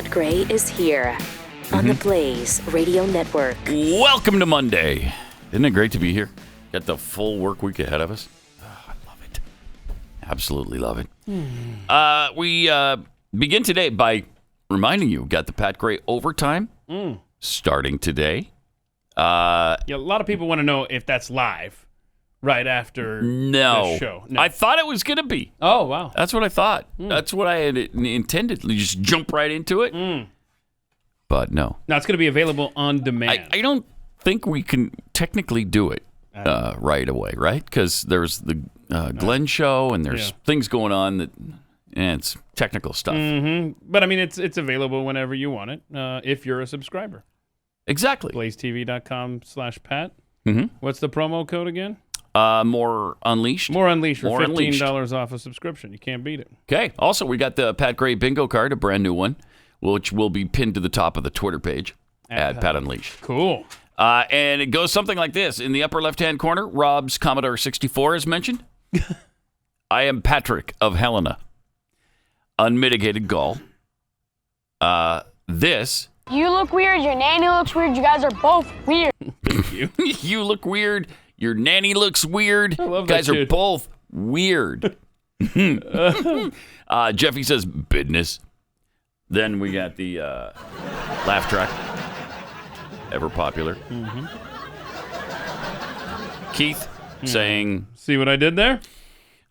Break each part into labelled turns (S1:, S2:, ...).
S1: Pat Gray is here on the Blaze Radio Network.
S2: Welcome to Monday. Isn't it great to be here? Got the full work week ahead of us. Oh, I love it. Absolutely love it. We begin today by reminding you, got the Pat Gray overtime starting today.
S3: A lot of people want to know if that's live right after the show. No.
S2: I thought it was going to be.
S3: Oh, wow.
S2: That's what I thought. That's what I had intended. You just jump right into it. But no.
S3: Now, it's going to be available on demand.
S2: I don't think we can technically do it right away, right? Because there's the Glenn show and there's things going on that, and it's technical stuff.
S3: But, I mean, it's available whenever you want it if you're a subscriber.
S2: Exactly.
S3: BlazeTV.com/Pat. What's the promo code again?
S2: More Unleashed.
S3: More Unleashed for
S2: More
S3: $15
S2: Unleashed.
S3: off a subscription. You can't beat it.
S2: Okay. Also, we got the Pat Gray bingo card, a brand new one, which will be pinned to the top of the Twitter page at Pat Unleashed.
S3: Cool.
S2: And it goes something like this. In the upper left-hand corner, Rob's Commodore 64 is mentioned. I am Patrick of Helena. Unmitigated gall. This...
S4: You look weird, your nanny looks weird, you guys are both weird.
S3: Thank you.
S2: You look weird. Your nanny looks weird.
S3: I love
S2: you guys
S3: that
S2: are
S3: shit.
S2: both weird. Jeffy says business. Then we got the laugh track. Ever popular. Keith saying...
S3: See what I did there?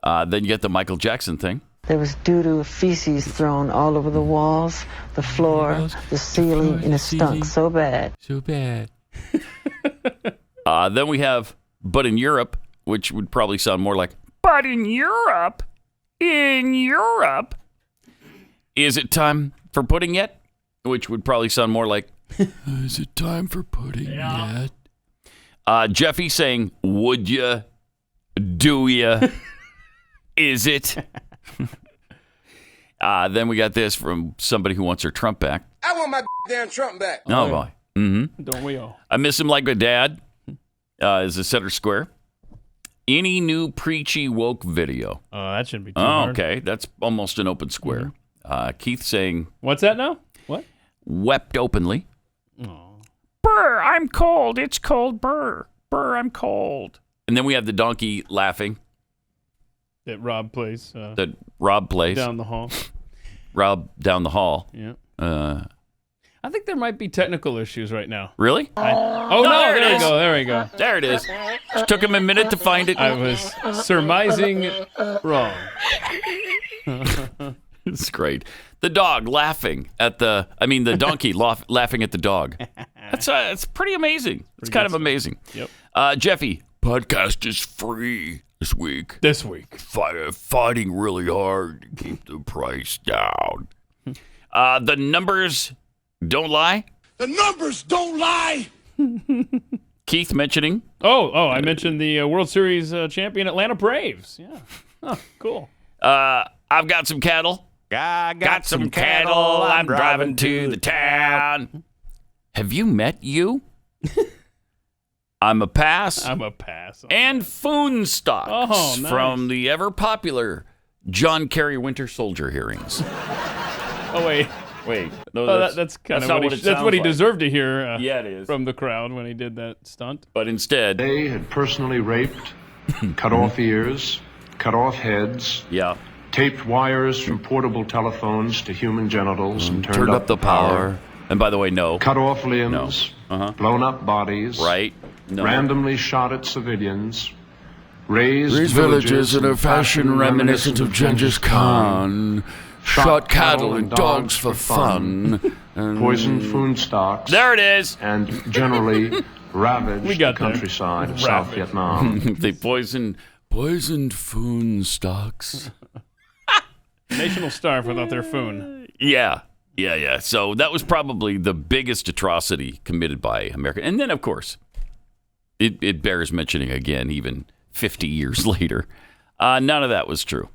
S2: Then you get the Michael Jackson thing.
S5: There was doo-doo feces thrown all over the walls, the floor, the ceiling, and it stunk so bad.
S2: So bad. Then we have But in Europe, which would probably sound more like But in Europe? In Europe? Is it time for pudding yet? Which would probably sound more like Is it time for pudding yet? Jeffy saying, would ya? Do ya? Is it? Then we got this from somebody who wants her Trump back.
S6: I want my damn Trump back.
S2: Oh, boy.
S3: Don't we all?
S2: I miss him like my dad. Is the center square. Any new preachy woke video?
S3: That shouldn't be too hard.
S2: Okay. That's almost an open square. Keith saying...
S3: What's that now? What?
S2: Wept openly.
S3: Oh.
S2: Brr, I'm cold. It's cold. Brr. Brr, I'm cold. And then we have the donkey laughing.
S3: That Rob plays.
S2: That Rob plays.
S3: Down the hall.
S2: Rob down the hall.
S3: Yeah. I think there might be technical issues right now.
S2: Really?
S3: No, there we go. There we go.
S2: There it is. It took him a minute to find it.
S3: I was surmising wrong.
S2: It's great. The dog laughing at the donkey laughing at the dog. That's pretty amazing. It's kind of amazing.
S3: Yep.
S2: Jeffy, podcast is free this week.
S3: This week.
S2: Fighting really hard to keep the price down. The numbers don't lie.
S6: The numbers don't lie.
S2: Keith mentioning.
S3: I mentioned the World Series champion Atlanta Braves. Yeah. Oh, cool.
S2: I've got some cattle. I got some cattle. I'm driving to the town. Have you met you? I'm a pass.
S3: I'm a pass.
S2: And Foon Stocks
S3: Oh, nice.
S2: from the ever popular John Kerry Winter Soldier hearings.
S3: Oh, wait.
S2: No,
S3: that's kind of
S2: not
S3: what
S2: it
S3: he, that's what he
S2: sounds like.
S3: deserved to hear
S2: Yeah, it is.
S3: from the crowd when he did that stunt.
S2: But instead,
S7: They had personally raped, cut off ears, cut off heads, taped wires from portable telephones to human genitals and turned
S2: up the power. And by the way, no.
S7: Cut off limbs, blown up bodies,
S2: Right? No.
S7: randomly shot at civilians, razed
S8: villages in a fashion reminiscent of Genghis Khan. Shot cattle and dogs for fun.
S7: poisoned food stocks,
S2: There it is.
S7: and generally ravaged
S3: We
S7: the
S3: got there.
S7: countryside of South Vietnam.
S2: They poisoned
S8: Foon Stocks.
S3: Nation will starve without their Foon.
S2: Yeah. So that was probably the biggest atrocity committed by America. And then, of course, it bears mentioning again, even 50 years later. None of that was true.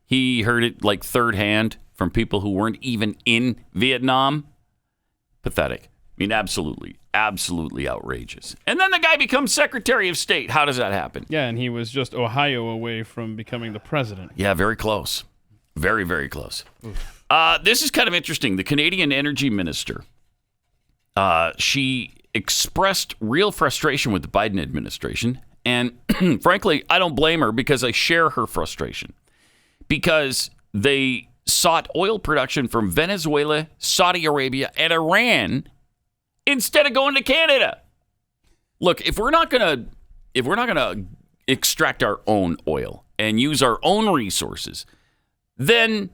S2: He heard it like third hand from people who weren't even in Vietnam. Pathetic. I mean, absolutely outrageous. And then the guy becomes Secretary of State. How does that happen?
S3: Yeah, and he was just Ohio away from becoming the president.
S2: Yeah, very close. Very, very close. This is kind of interesting. The Canadian Energy Minister, she expressed real frustration with the Biden administration. And frankly, I don't blame her because I share her frustration. Because they sought oil production from Venezuela, Saudi Arabia, and Iran instead of going to Canada. Look, if we're not gonna extract our own oil and use our own resources, then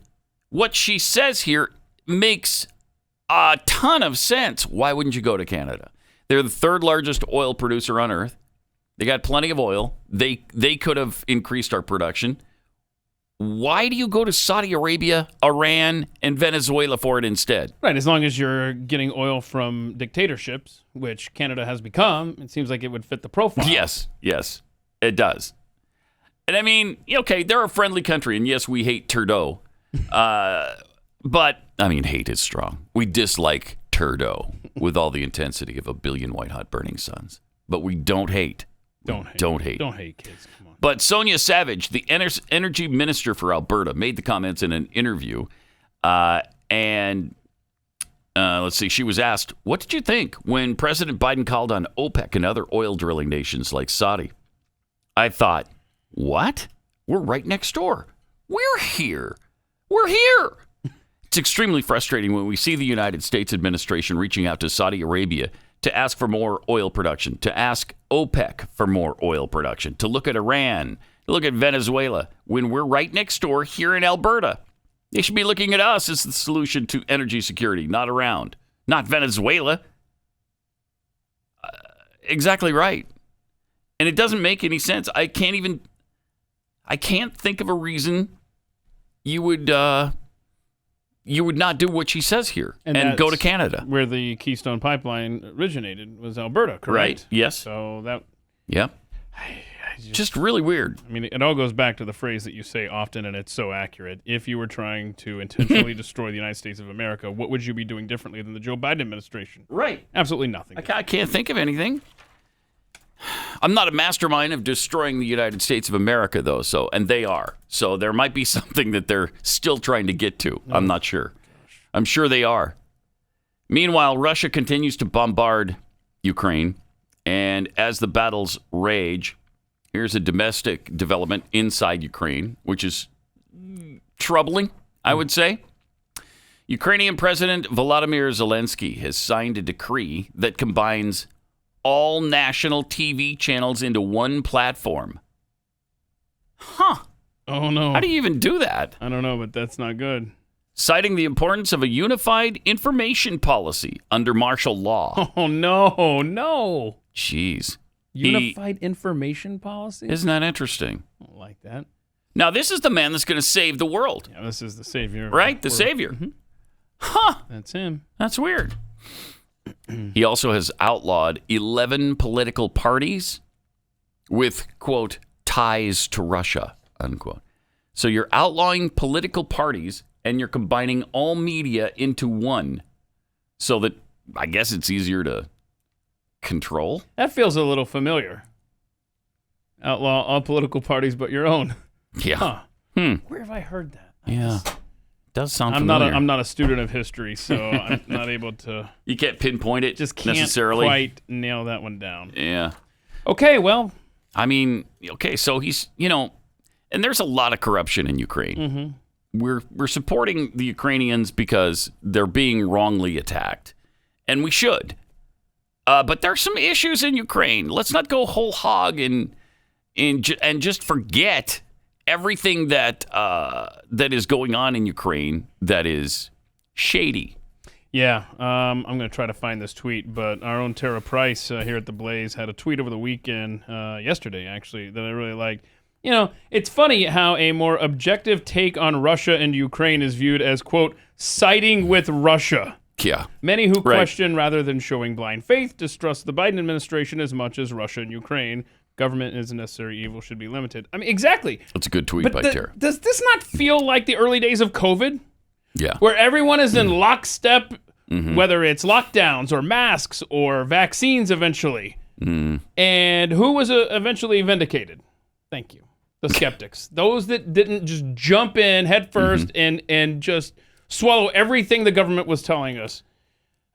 S2: what she says here makes a ton of sense. Why wouldn't you go to Canada? They're the third largest oil producer on earth. They got plenty of oil. They could have increased our production. Why do you go to Saudi Arabia, Iran, and Venezuela for it instead?
S3: Right, as long as you're getting oil from dictatorships, which Canada has become, it seems like it would fit the profile.
S2: Yes, it does. And I mean, okay, they're a friendly country, and yes, we hate Trudeau. But, I mean, hate is strong. We dislike Trudeau with all the intensity of a billion white-hot burning suns. But we don't hate. Don't hate.
S3: Don't hate kids. Come on.
S2: But Sonia Savage, the energy minister for Alberta, made the comments in an interview. And let's see, she was asked, what did you think when President Biden called on OPEC and other oil drilling nations like Saudi? I thought, what? We're right next door. We're here. It's extremely frustrating when we see the United States administration reaching out to Saudi Arabia to ask for more oil production, to ask OPEC for more oil production, to look at Iran, to look at Venezuela, when we're right next door here in Alberta. They should be looking at us as the solution to energy security, not Venezuela. Exactly right. And it doesn't make any sense. I can't think of a reason you would not do what she says here and go to Canada.
S3: Where the Keystone Pipeline originated was Alberta, correct?
S2: Right, yes.
S3: So that...
S2: Yep. Just really weird.
S3: I mean, it all goes back to the phrase that you say often, and it's so accurate. If you were trying to intentionally destroy the United States of America, what would you be doing differently than the Joe Biden administration?
S2: Right.
S3: Absolutely nothing.
S2: I can't think of anything. I'm not a mastermind of destroying the United States of America, though, and they are. So there might be something that they're still trying to get to. I'm not sure. I'm sure they are. Meanwhile, Russia continues to bombard Ukraine, and as the battles rage, here's a domestic development inside Ukraine, which is troubling, I would say. Ukrainian President Volodymyr Zelenskyy has signed a decree that combines all national TV channels into one platform. Huh.
S3: Oh, no.
S2: How do you even do that?
S3: I don't know, but that's not good.
S2: Citing the importance of a unified information policy under martial law.
S3: Oh, no.
S2: Jeez.
S3: Unified information policy?
S2: Isn't that interesting?
S3: I don't like that.
S2: Now, this is the man that's going to save the world.
S3: Yeah, this is the savior.
S2: Right? The savior.
S3: Mm-hmm.
S2: Huh.
S3: That's him.
S2: That's weird. He also has outlawed 11 political parties with, quote, ties to Russia, unquote. So you're outlawing political parties and you're combining all media into one so that I guess it's easier to control.
S3: That feels a little familiar. Outlaw all political parties but your own.
S2: Yeah.
S3: Huh. Where have I heard that?
S2: Yeah. Does sound familiar.
S3: I'm not a student of history, so I'm not able to.
S2: You can't pinpoint it.
S3: Just can't
S2: necessarily
S3: quite nail that one down.
S2: Yeah.
S3: Okay. Well.
S2: I mean, okay. So he's, and there's a lot of corruption in Ukraine.
S3: Mm-hmm.
S2: We're supporting the Ukrainians because they're being wrongly attacked, and we should. But there's some issues in Ukraine. Let's not go whole hog and just forget everything that is going on in Ukraine that is shady.
S3: Yeah, I'm going to try to find this tweet, but our own Tara Price here at The Blaze had a tweet over the weekend, yesterday actually, that I really liked. It's funny how a more objective take on Russia and Ukraine is viewed as, quote, siding with Russia.
S2: Yeah.
S3: Many who question rather than showing blind faith distrust the Biden administration as much as Russia and Ukraine. Government is a necessary evil, should be limited. I mean, exactly.
S2: That's a good tweet by Tara.
S3: Does this not feel like the early days of COVID?
S2: Yeah.
S3: Where everyone is in lockstep, whether it's lockdowns or masks or vaccines eventually. And who was eventually vindicated? Thank you. The skeptics. Those that didn't just jump in head first and just swallow everything the government was telling us.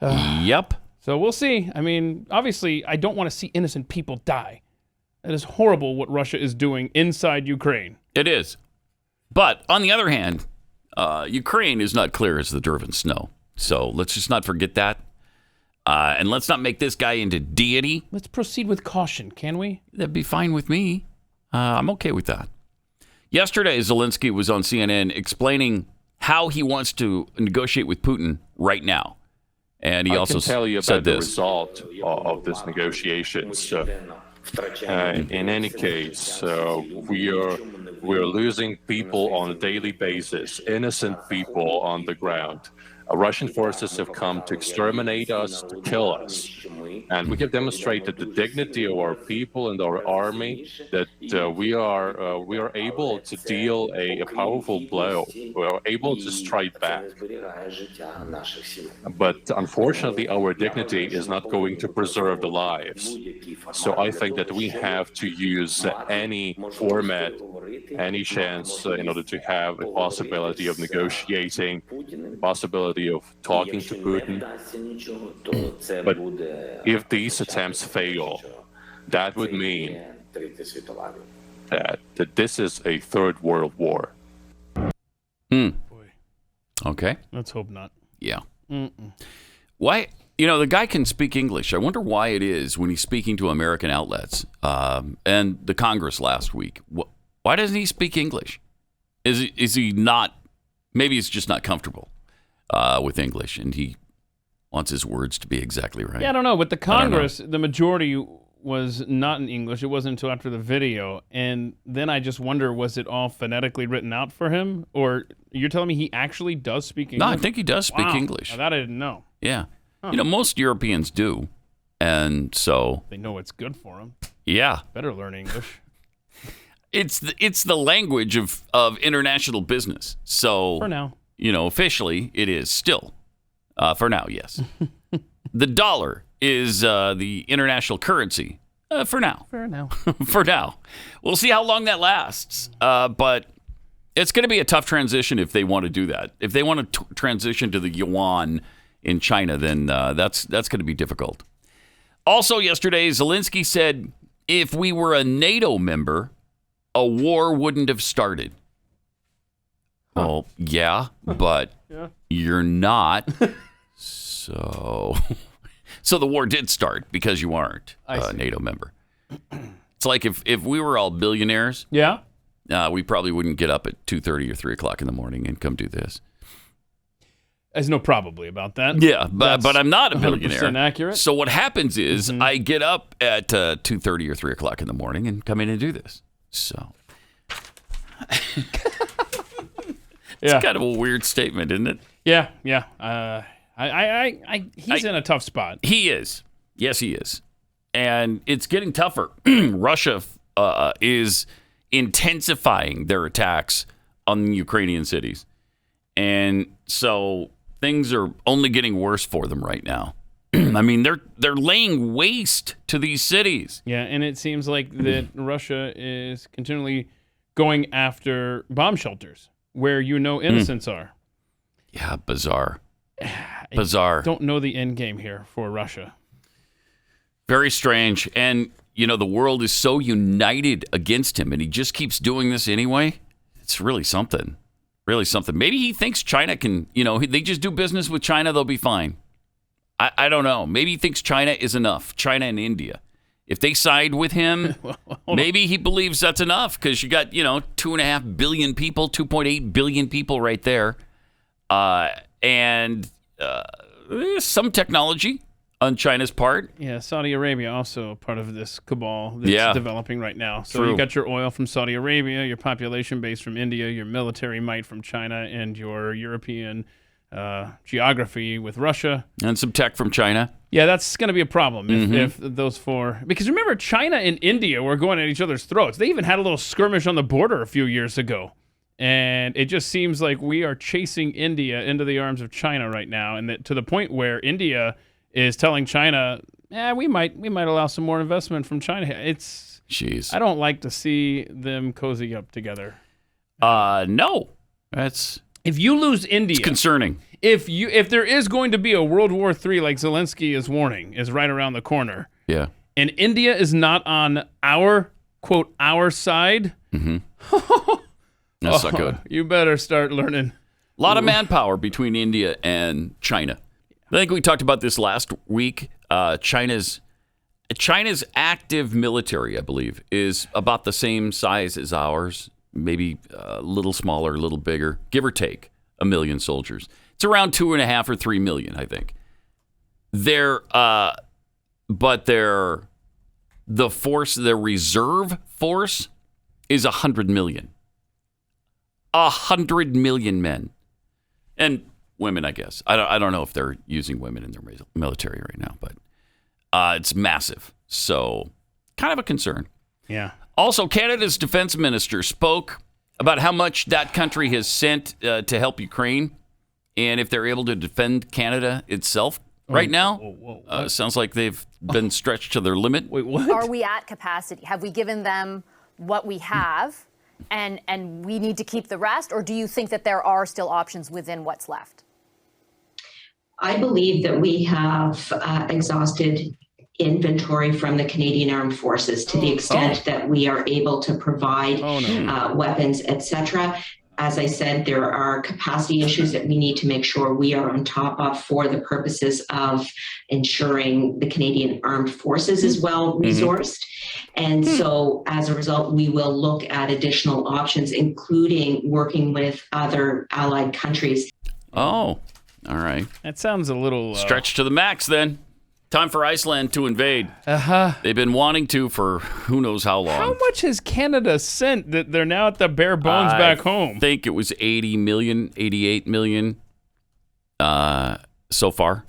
S2: Yep.
S3: So we'll see. I mean, obviously, I don't want to see innocent people die. That is horrible what Russia is doing inside Ukraine.
S2: It is. But on the other hand, Ukraine is not clear as the driven snow. So let's just not forget that. And let's not make this guy into deity.
S3: Let's proceed with caution, can we?
S2: That'd be fine with me. I'm okay with that. Yesterday, Zelenskyy was on CNN explaining how he wants to negotiate with Putin right now. And he also
S9: I can tell you
S2: said
S9: about the
S2: this.
S9: result of these negotiations. In any case, we're losing people on a daily basis, innocent people on the ground. Russian forces have come to exterminate us, to kill us. And we have demonstrated the dignity of our people and our army, that we are able to deal a powerful blow. We are able to strike back. But unfortunately, our dignity is not going to preserve the lives. So I think that we have to use any format, any chance in order to have a possibility of negotiating, possibility of talking to Putin. But if these attempts fail, that would mean that this is a third world war.
S3: Boy.
S2: Okay.
S3: Let's hope not.
S2: Yeah. Why? The guy can speak English. I wonder why it is when he's speaking to American outlets and the Congress last week. Why doesn't he speak English? Is he not? Maybe he's just not comfortable with English, and he wants his words to be exactly right.
S3: Yeah, I don't know. With the Congress, the majority was not in English. It wasn't until after the video. And then I just wonder, was it all phonetically written out for him? Or you're telling me he actually does speak English?
S2: No, I think he does speak English.
S3: Now, that I didn't know.
S2: Yeah. Huh. Most Europeans do. And so...
S3: They know it's good for them.
S2: Yeah.
S3: Better learn English.
S2: It's the language of international business. So...
S3: For now.
S2: Officially, it is still. For now, yes. The dollar is the international currency. For now.
S3: For now.
S2: For now. We'll see how long that lasts. But it's going to be a tough transition if they want to do that. If they want to transition to the yuan in China, then that's going to be difficult. Also, yesterday, Zelenskyy said, if we were a NATO member, a war wouldn't have started. Well, yeah, but you're not. So the war did start because you aren't a NATO member. It's like if we were all billionaires, we probably wouldn't get up at 2:30 or 3 o'clock in the morning and come do this.
S3: There's no probably about that.
S2: Yeah, but I'm not a billionaire.
S3: 100% accurate.
S2: So what happens is I get up at 2:30 or 3 o'clock in the morning and come in and do this. So... It's kind of a weird statement, isn't it?
S3: Yeah. He's in a tough spot.
S2: He is. Yes, he is. And it's getting tougher. Russia is intensifying their attacks on Ukrainian cities. And so things are only getting worse for them right now. I mean, they're laying waste to these cities.
S3: Yeah, and it seems like that Russia is continually going after bomb shelters where innocents are.
S2: Yeah, bizarre. Bizarre.
S3: Don't know the end game here for Russia.
S2: Very strange. And, the world is so united against him, and he just keeps doing this anyway. It's really something. Really something. Maybe he thinks China can, they just do business with China, they'll be fine. I don't know. Maybe he thinks China is enough. China and India. If they side with him, maybe he believes that's enough because you got, 2.5 billion people, 2.8 billion people right there. And some technology on China's part.
S3: Yeah, Saudi Arabia also part of this cabal that's developing right now. So you got your oil from Saudi Arabia, your population base from India, your military might from China, and your European geography with Russia.
S2: And some tech from China.
S3: Yeah, that's going to be a problem if those four... Because remember, China and India were going at each other's throats. They even had a little skirmish on the border a few years ago. And it just seems like we are chasing India into the arms of China right now, and that to the point where India is telling China, we might allow some more investment from China. It's
S2: Jeez.
S3: I don't like to see them cozy up together.
S2: No. That's
S3: if you lose India,
S2: it's concerning.
S3: If there is going to be a World War III, like Zelensky is warning, is right around the corner.
S2: Yeah.
S3: And India is not on our quote our side.
S2: Mm-hmm. That's not good.
S3: You better start learning.
S2: A lot of manpower between India and China. I think we talked about this last week. China's active military, I believe, is about the same size as ours, maybe a little smaller, a little bigger, give or take 1 million soldiers. It's around 2.5 or 3 million, I think. The reserve force is 100 million. 100 million men. And women, I guess. I don't know if they're using women in their military right now, but it's massive. So, kind of a concern.
S3: Yeah.
S2: Also, Canada's defense minister spoke about how much that country has sent to help Ukraine and if they're able to defend Canada itself right now. Sounds like they've been stretched to their limit.
S3: Wait, what?
S10: Are we at capacity? Have we given them what we have and we need to keep the rest? Or do you think that there are still options within what's left?
S11: I believe that we have exhausted inventory from the Canadian Armed Forces to the extent that we are able to provide weapons, etc. As I said, there are capacity issues that we need to make sure we are on top of for the purposes of ensuring the Canadian Armed Forces is well resourced. And so as a result, we will look at additional options, including working with other allied countries.
S2: Oh, all right.
S3: That sounds a little...
S2: Stretched to the max then. Time for Iceland to invade. They've been wanting to for who knows how long.
S3: How much has Canada sent that they're now at the bare bones back home?
S2: I think it was 80 million, 88 million so far.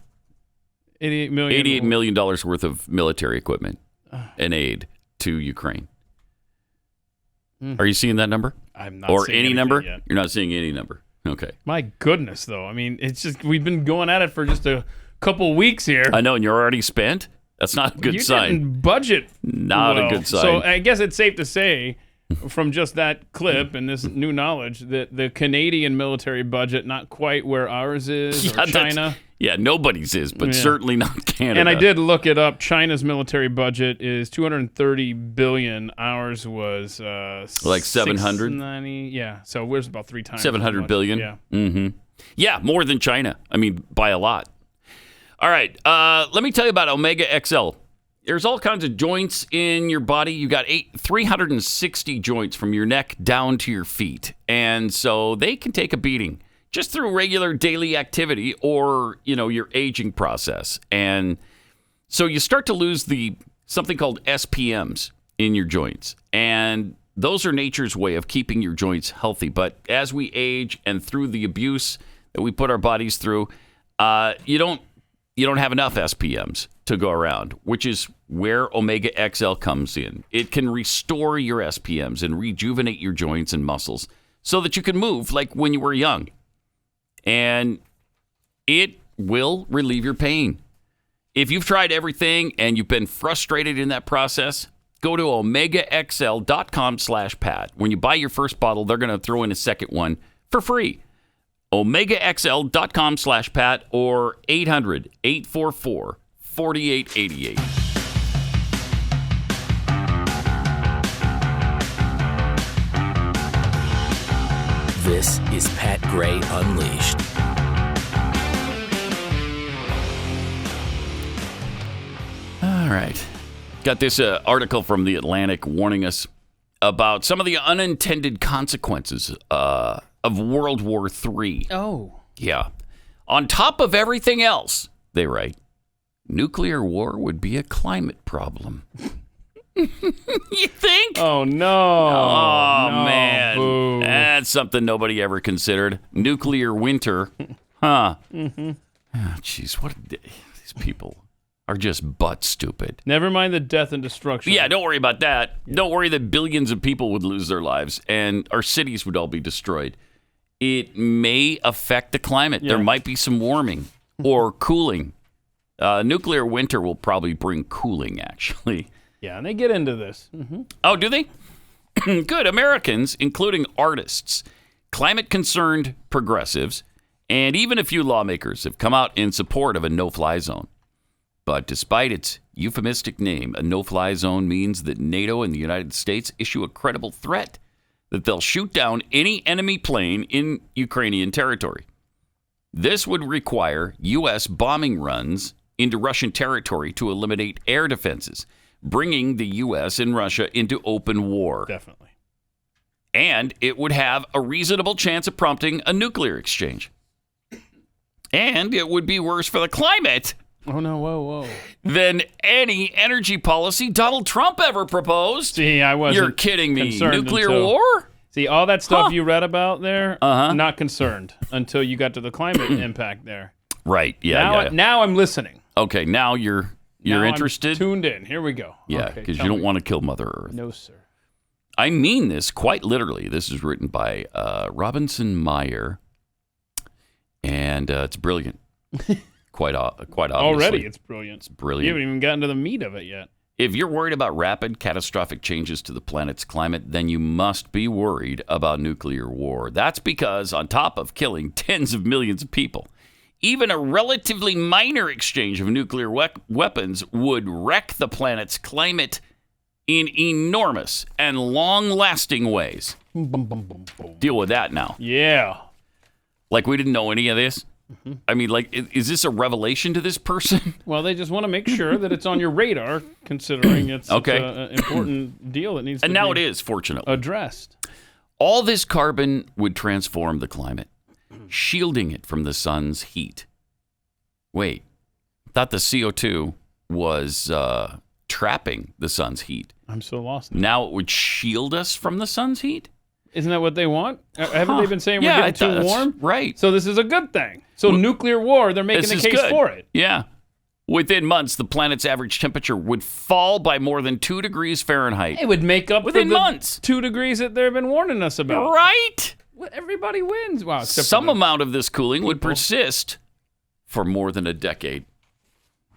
S3: 88 million.
S2: $88 million worth of military equipment and aid to Ukraine. Are you seeing that number?
S3: I'm not
S2: or
S3: seeing
S2: any number?
S3: yet.
S2: You're not seeing any number. Okay.
S3: My goodness, though. I mean, it's just we've been going at it for just a couple weeks here.
S2: I know, and you're already spent? That's not a good sign.
S3: You didn't budget.
S2: Not a good sign.
S3: So I guess it's safe to say from just that clip and this new knowledge that the Canadian military budget not quite where ours is or China.
S2: Yeah, nobody's is, but certainly not Canada.
S3: And I did look it up. China's military budget is $230 billion. Ours was
S2: like 700.
S3: Yeah, so we're about 3 times.
S2: 700 billion.
S3: Yeah.
S2: Mm-hmm. Yeah, more than China. I mean, by a lot. All right, let me tell you about Omega XL. There's all kinds of joints in your body. You got 360 joints from your neck down to your feet, and so they can take a beating just through regular daily activity or your aging process. And so you start to lose something called SPMs in your joints, and those are nature's way of keeping your joints healthy. But as we age and through the abuse that we put our bodies through, you don't have enough SPMs to go around, which is where Omega XL comes in. It can restore your SPMs and rejuvenate your joints and muscles so that you can move like when you were young. And it will relieve your pain. If you've tried everything and you've been frustrated in that process, go to omegaxl.com/Pat. When you buy your first bottle, they're going to throw in a second one for free. omegaxl.com/Pat or 800-844-4888.
S1: This is Pat Gray Unleashed.
S2: All right. Got this article from The Atlantic warning us about some of the unintended consequences of World War III.
S3: Oh.
S2: Yeah. On top of everything else, they write, nuclear war would be a climate problem. You think?
S3: Oh, no.
S2: Oh,
S3: no,
S2: man.
S3: boo.
S2: That's something nobody ever considered. Nuclear winter. Huh.
S3: Mm-hmm.
S2: Oh, jeez, these people are just butt stupid.
S3: Never mind the death and destruction.
S2: Yeah, don't worry about that. Yeah. Don't worry that billions of people would lose their lives and our cities would all be destroyed. It may affect the climate. Yeah. There might be some warming or cooling. Nuclear winter will probably bring cooling, actually.
S3: Yeah, and they get into this.
S2: Oh, do they? Good. Americans, including artists, climate-concerned progressives, and even a few lawmakers have come out in support of a no-fly zone. But despite its euphemistic name, a no-fly zone means that NATO and the United States issue a credible threat that they'll shoot down any enemy plane in Ukrainian territory. This would require U.S. bombing runs into Russian territory to eliminate air defenses, bringing the U.S. and Russia into open war.
S3: Definitely.
S2: And it would have a reasonable chance of prompting a nuclear exchange. And it would be worse for the climate.
S3: Oh, no, whoa.
S2: Than any energy policy Donald Trump ever proposed.
S3: See, I wasn't.
S2: You're kidding me. Nuclear
S3: until,
S2: war?
S3: See, all that stuff you read about there, not concerned until you got to the climate impact there.
S2: Right, yeah.
S3: Now I'm listening.
S2: Okay, now you're interested?
S3: I'm tuned in. Here we go.
S2: Yeah, because you don't want to kill Mother Earth.
S3: No, sir.
S2: I mean this quite literally. This is written by Robinson Meyer, and it's brilliant. Quite obviously.
S3: Already, it's brilliant.
S2: It's brilliant.
S3: You haven't even gotten to the meat of it yet.
S2: If you're worried about rapid, catastrophic changes to the planet's climate, then you must be worried about nuclear war. That's because, on top of killing tens of millions of people, even a relatively minor exchange of nuclear weapons would wreck the planet's climate in enormous and long-lasting ways. Deal with that now.
S3: Yeah.
S2: Like we didn't know any of this? I mean, like, is this a revelation to this person?
S3: Well, they just want to make sure that it's on your radar, considering it's an important deal that needs to be
S2: now it is, fortunately.
S3: Addressed.
S2: All this carbon would transform the climate, shielding it from the sun's heat. Wait, I thought the CO2 was trapping the sun's heat.
S3: I'm so lost.
S2: Now it would shield us from the sun's heat?
S3: Isn't that what they want? Haven't they been saying we're getting too warm?
S2: Right.
S3: So this is a good thing. So nuclear war, they're making the case for it.
S2: Yeah. Within months, the planet's average temperature would fall by more than 2 degrees Fahrenheit.
S3: It would make up
S2: within
S3: for the
S2: months.
S3: 2 degrees that they've been warning us about.
S2: Right.
S3: Everybody wins. Wow.
S2: Some amount of this cooling would persist for more than a decade.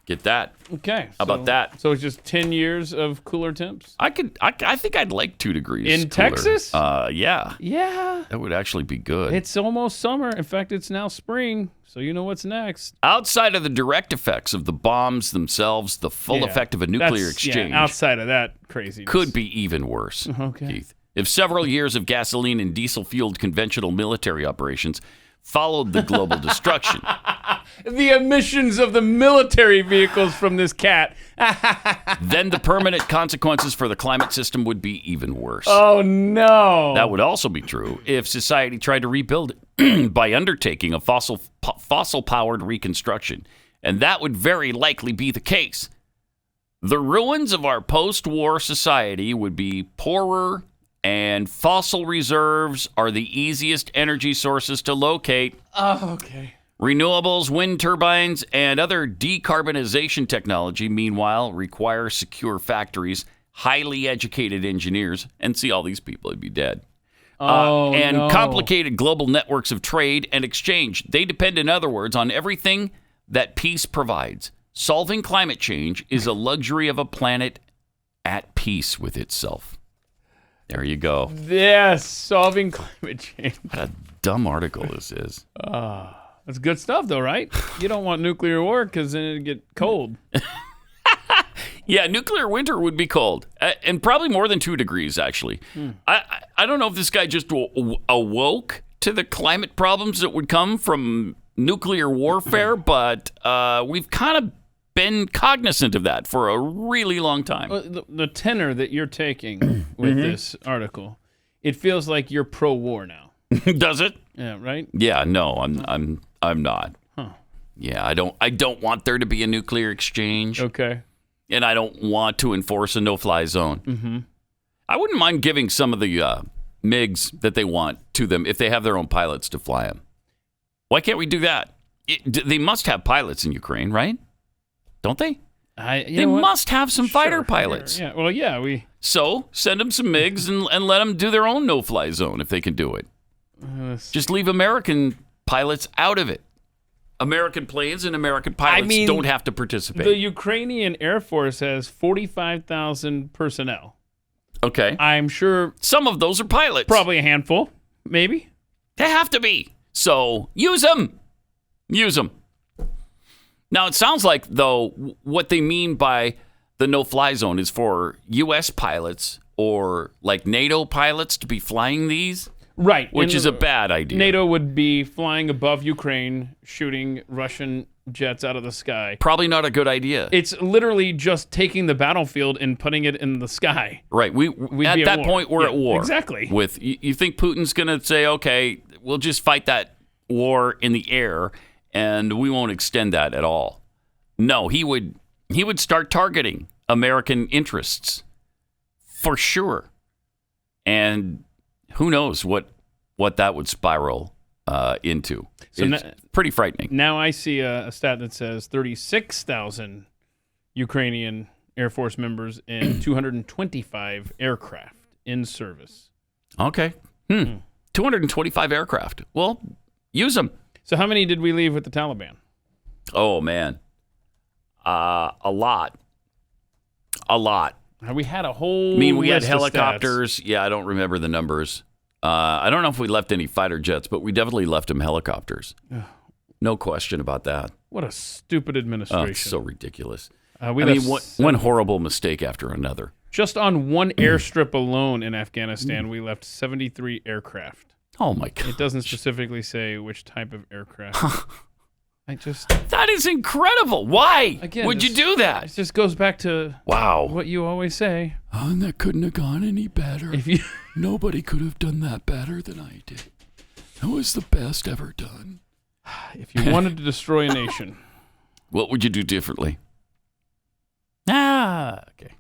S2: Get that.
S3: Okay.
S2: How about that?
S3: So it's just 10 years of cooler temps?
S2: I think I'd like 2 degrees
S3: in
S2: cooler.
S3: Texas?
S2: Yeah.
S3: Yeah.
S2: That would actually be good.
S3: It's almost summer. In fact, it's now spring, so you know what's next.
S2: Outside of the direct effects of the bombs themselves, the full effect of a nuclear exchange.
S3: Yeah, outside of that craziness.
S2: Could be even worse, Keith. If several years of gasoline and diesel-fueled conventional military operations followed the global destruction.
S3: The emissions of the military vehicles from this cat.
S2: Then the permanent consequences for the climate system would be even worse.
S3: Oh, no.
S2: That would also be true if society tried to rebuild it by undertaking a fossil-powered reconstruction. And that would very likely be the case. The ruins of our post-war society would be poorer, and fossil reserves are the easiest energy sources to locate.
S3: Oh, okay.
S2: Renewables, wind turbines, and other decarbonization technology, meanwhile, require secure factories, highly educated engineers, and see all these people would be dead. Complicated global networks of trade and exchange. They depend, in other words, on everything that peace provides. Solving climate change is a luxury of a planet at peace with itself. There you go.
S3: Yes, solving climate change.
S2: What a dumb article this is.
S3: That's good stuff, though, right? You don't want nuclear war because then it'd get cold.
S2: Yeah, nuclear winter would be cold. And probably more than 2 degrees, actually. I don't know if this guy just awoke to the climate problems that would come from nuclear warfare, but we've kind of been cognizant of that for a really long time.
S3: Well, the tenor that you're taking with this article, it feels like you're pro-war now.
S2: Does it?
S3: Yeah, right?
S2: Yeah, no, I'm not.
S3: Huh.
S2: Yeah, I don't want there to be a nuclear exchange.
S3: Okay.
S2: And I don't want to enforce a no-fly zone.
S3: Mm-hmm.
S2: I wouldn't mind giving some of the MiGs that they want to them if they have their own pilots to fly them. Why can't we do that? They must have pilots in Ukraine, right? Don't they? They must have some fighter pilots.
S3: Sure. Yeah. Well, yeah,
S2: So send them some MiGs and let them do their own no-fly zone if they can do it. Just leave American pilots out of it. American planes and American pilots don't have to participate.
S3: The Ukrainian Air Force has 45,000 personnel.
S2: Okay.
S3: I'm sure
S2: some of those are pilots.
S3: Probably a handful, maybe.
S2: They have to be. So use them. Use them. Now, it sounds like, though, what they mean by the no-fly zone is for U.S. pilots or like NATO pilots to be flying these.
S3: Right.
S2: Which is a bad idea.
S3: NATO would be flying above Ukraine, shooting Russian jets out of the sky.
S2: Probably not a good idea.
S3: It's literally just taking the battlefield and putting it in the sky.
S2: Right. At that point, we're at war.
S3: Exactly.
S2: With you think Putin's going to say, okay, we'll just fight that war in the air, and we won't extend that at all. No, he would start targeting American interests for sure. And who knows what that would spiral into. So it's pretty frightening.
S3: Now I see a stat that says 36,000 Ukrainian Air Force members and 225 aircraft in service.
S2: Okay. 225 aircraft. Well, use them.
S3: So how many did we leave with the Taliban?
S2: Oh, man. A lot.
S3: We had a whole
S2: we had
S3: list
S2: helicopters. Yeah, I don't remember the numbers. I don't know if we left any fighter jets, but we definitely left them helicopters. No question about that.
S3: What a stupid administration.
S2: It's so ridiculous.
S3: One
S2: horrible mistake after another.
S3: Just on one airstrip alone in Afghanistan, we left 73 aircraft.
S2: Oh, my God.
S3: It doesn't specifically say which type of aircraft.
S2: That is incredible. Why would you do that?
S3: It just goes back to what you always say.
S8: Oh, and that couldn't have gone any better. Nobody could have done that better than I did. That was the best ever done.
S3: If you wanted to destroy a nation,
S2: what would you do differently? Okay.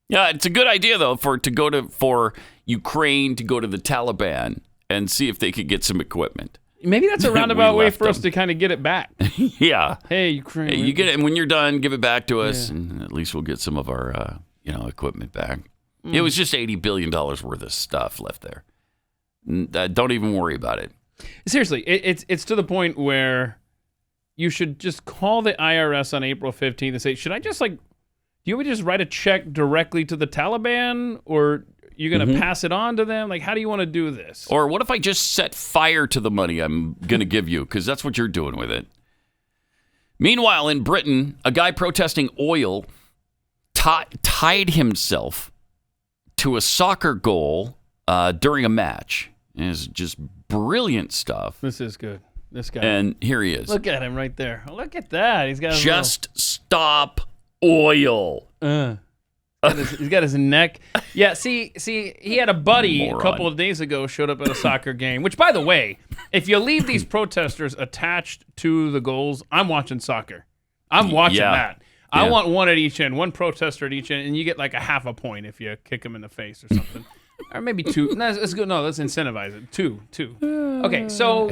S2: Yeah, it's a good idea though for Ukraine to go to the Taliban and see if they could get some equipment.
S3: Maybe that's a roundabout way for us to kind of get it back.
S2: Yeah.
S3: Hey, Ukraine.
S2: Hey, you get it, and when you're done, give it back to us, and at least we'll get some of our, equipment back. It was just $80 billion worth of stuff left there. Don't even worry about it.
S3: Seriously, it's to the point where you should just call the IRS on April 15th and say, should I just do you want me to just write a check directly to the Taliban, or you're going to pass it on to them? How do you want to do this?
S2: Or what if I just set fire to the money I'm going to give you? Because that's what you're doing with it. Meanwhile, in Britain, a guy protesting oil tied himself to a soccer goal during a match. It's just brilliant stuff.
S3: This is good. This guy.
S2: And here he is.
S3: Look at him right there. Look at that. He's got
S2: stop oil.
S3: He's got his neck. Yeah, see, he had a buddy a couple of days ago showed up at a soccer game, which, by the way, if you leave these protesters attached to the goals, I'm watching soccer. I'm watching that. I want one at each end, one protester at each end, and you get a half a point if you kick him in the face or something. Or maybe two. No, let's go. No, let's incentivize it. Two. Okay, so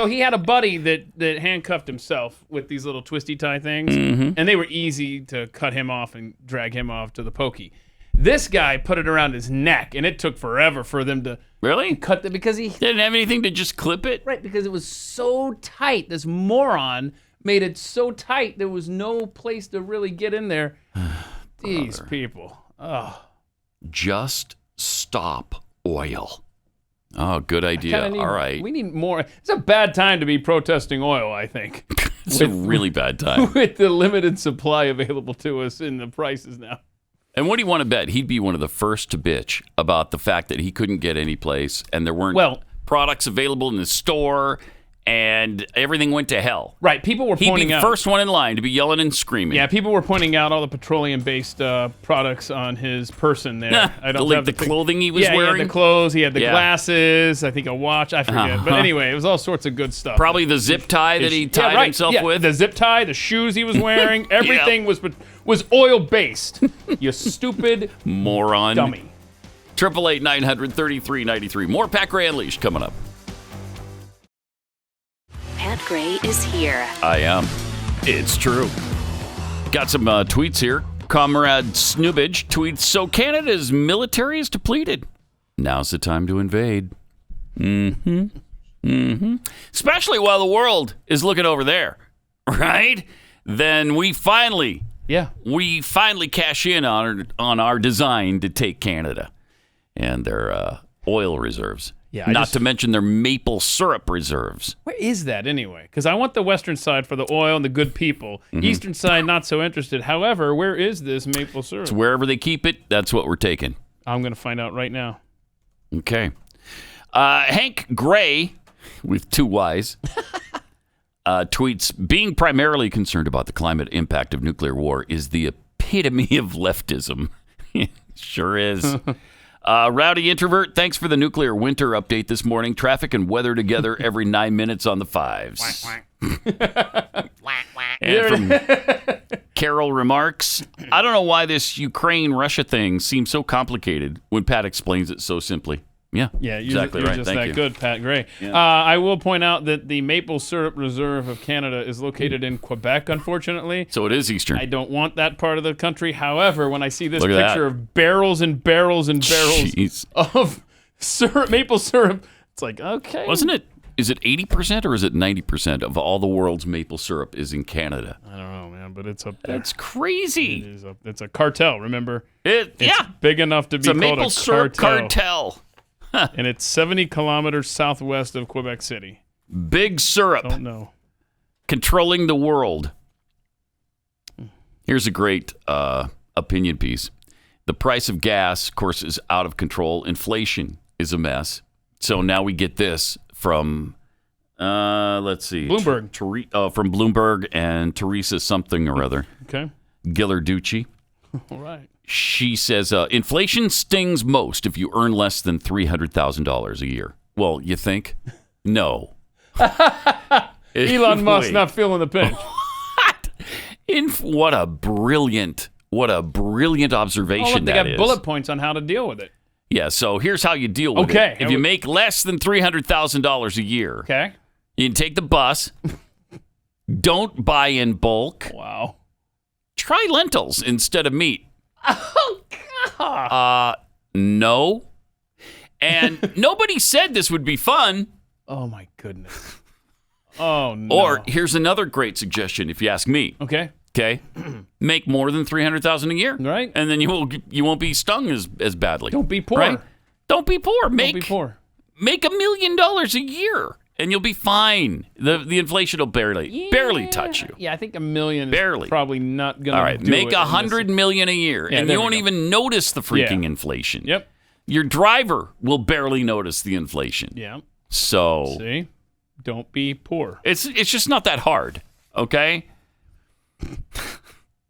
S3: he had a buddy that handcuffed himself with these little twisty tie things, and they were easy to cut him off and drag him off to the pokey. This guy put it around his neck, and it took forever for them to cut it because he
S2: didn't have anything to just clip it.
S3: Right, because it was so tight. This moron made it so tight there was no place to really get in there. These people. Oh.
S2: Just stop oil. Oh, good idea. All right.
S3: We need more. It's a bad time to be protesting oil, I think.
S2: It's a really bad time.
S3: With the limited supply available to us and the prices now.
S2: And what do you want to bet? He'd be one of the first to bitch about the fact that he couldn't get any place and there weren't products available in the store and everything went to hell.
S3: Right. People were pointing out.
S2: He'd be first one in line to be yelling and screaming.
S3: Yeah, people were pointing out all the petroleum-based products on his person there. I don't have
S2: the clothing he was wearing?
S3: He had the clothes, he had the glasses, I think a watch, I forget. But anyway, it was all sorts of good stuff.
S2: Probably the zip tie that he tied himself with.
S3: The zip tie, the shoes he was wearing, everything was oil-based. You stupid
S2: moron.
S3: Dummy.
S2: 888-900-3393. More Pat Gray Unleashed coming up.
S1: Pat Gray is here.
S2: I am. It's true. Got some tweets here. Comrade Snoobage tweets, so Canada's military is depleted. Now's the time to invade. Especially while the world is looking over there. right? Then we finally cash in on our design to take Canada and their oil reserves.
S3: Yeah,
S2: Not to mention their maple syrup reserves.
S3: Where is that anyway? Because I want the western side for the oil and the good people. Eastern side, not so interested. However, where is this maple syrup?
S2: It's wherever they keep it, that's what we're taking.
S3: I'm going to find out right now.
S2: Okay. Hank Gray, with 2 Ys, tweets, being primarily concerned about the climate impact of nuclear war is the epitome of leftism. Sure is. Rowdy Introvert, thanks for the nuclear winter update this morning. Traffic and weather together every 9 minutes on the 5s. And from Carol remarks, I don't know why this Ukraine-Russia thing seems so complicated when Pat explains it so simply. Yeah, exactly
S3: you're
S2: right.
S3: just
S2: Thank
S3: that
S2: you.
S3: good, Pat Gray.
S2: Yeah.
S3: I will point out that the Maple Syrup Reserve of Canada is located in Quebec, unfortunately.
S2: So it is Eastern.
S3: I don't want that part of the country. However, when I see this
S2: Look at
S3: picture
S2: that.
S3: of barrels and barrels and barrels
S2: Jeez.
S3: of syrup, maple syrup, it's like, okay.
S2: Wasn't it? Is it 80% or is it 90% of all the world's maple syrup is in Canada?
S3: I don't know, man, but it's up there.
S2: That's crazy.
S3: It is it's a cartel, remember?
S2: It's
S3: big enough to be
S2: a
S3: called
S2: maple
S3: a
S2: syrup
S3: cartel.
S2: cartel.
S3: And it's 70 kilometers southwest of Quebec City.
S2: Big syrup.
S3: Don't know.
S2: Controlling the world. Here's a great opinion piece. The price of gas, of course, is out of control. Inflation is a mess. So now we get this from, let's see.
S3: Bloomberg.
S2: From Bloomberg and Teresa something or other.
S3: Okay.
S2: Gillarducci.
S3: All right.
S2: She says, inflation stings most if you earn less than $300,000 a year. Well, you think? No.
S3: Elon Musk not feeling the pinch.
S2: What a brilliant observation
S3: Look, they
S2: that
S3: got
S2: is.
S3: bullet points on how to deal with it.
S2: Yeah, so here's how you deal with it. If you make less than $300,000 a year,
S3: okay,
S2: you can take the bus. Don't buy in bulk.
S3: Wow.
S2: Try lentils instead of meat.
S3: Oh, God.
S2: No. And nobody said this would be fun.
S3: Oh, my goodness. Oh, no.
S2: Or here's another great suggestion, if you ask me.
S3: Okay.
S2: Make more than $300,000 a year.
S3: Right.
S2: And then you won't be stung as badly.
S3: Don't be poor.
S2: Right? Don't be poor.
S3: Don't be poor.
S2: Make $1 million a year. And you'll be fine. The inflation will barely touch you.
S3: Yeah, I think $1 million is probably not going to
S2: All right, make $100 million a year, and you won't even notice the freaking inflation.
S3: Yep.
S2: Your driver will barely notice the inflation.
S3: Yeah.
S2: So
S3: see, don't be poor.
S2: It's just not that hard. Okay.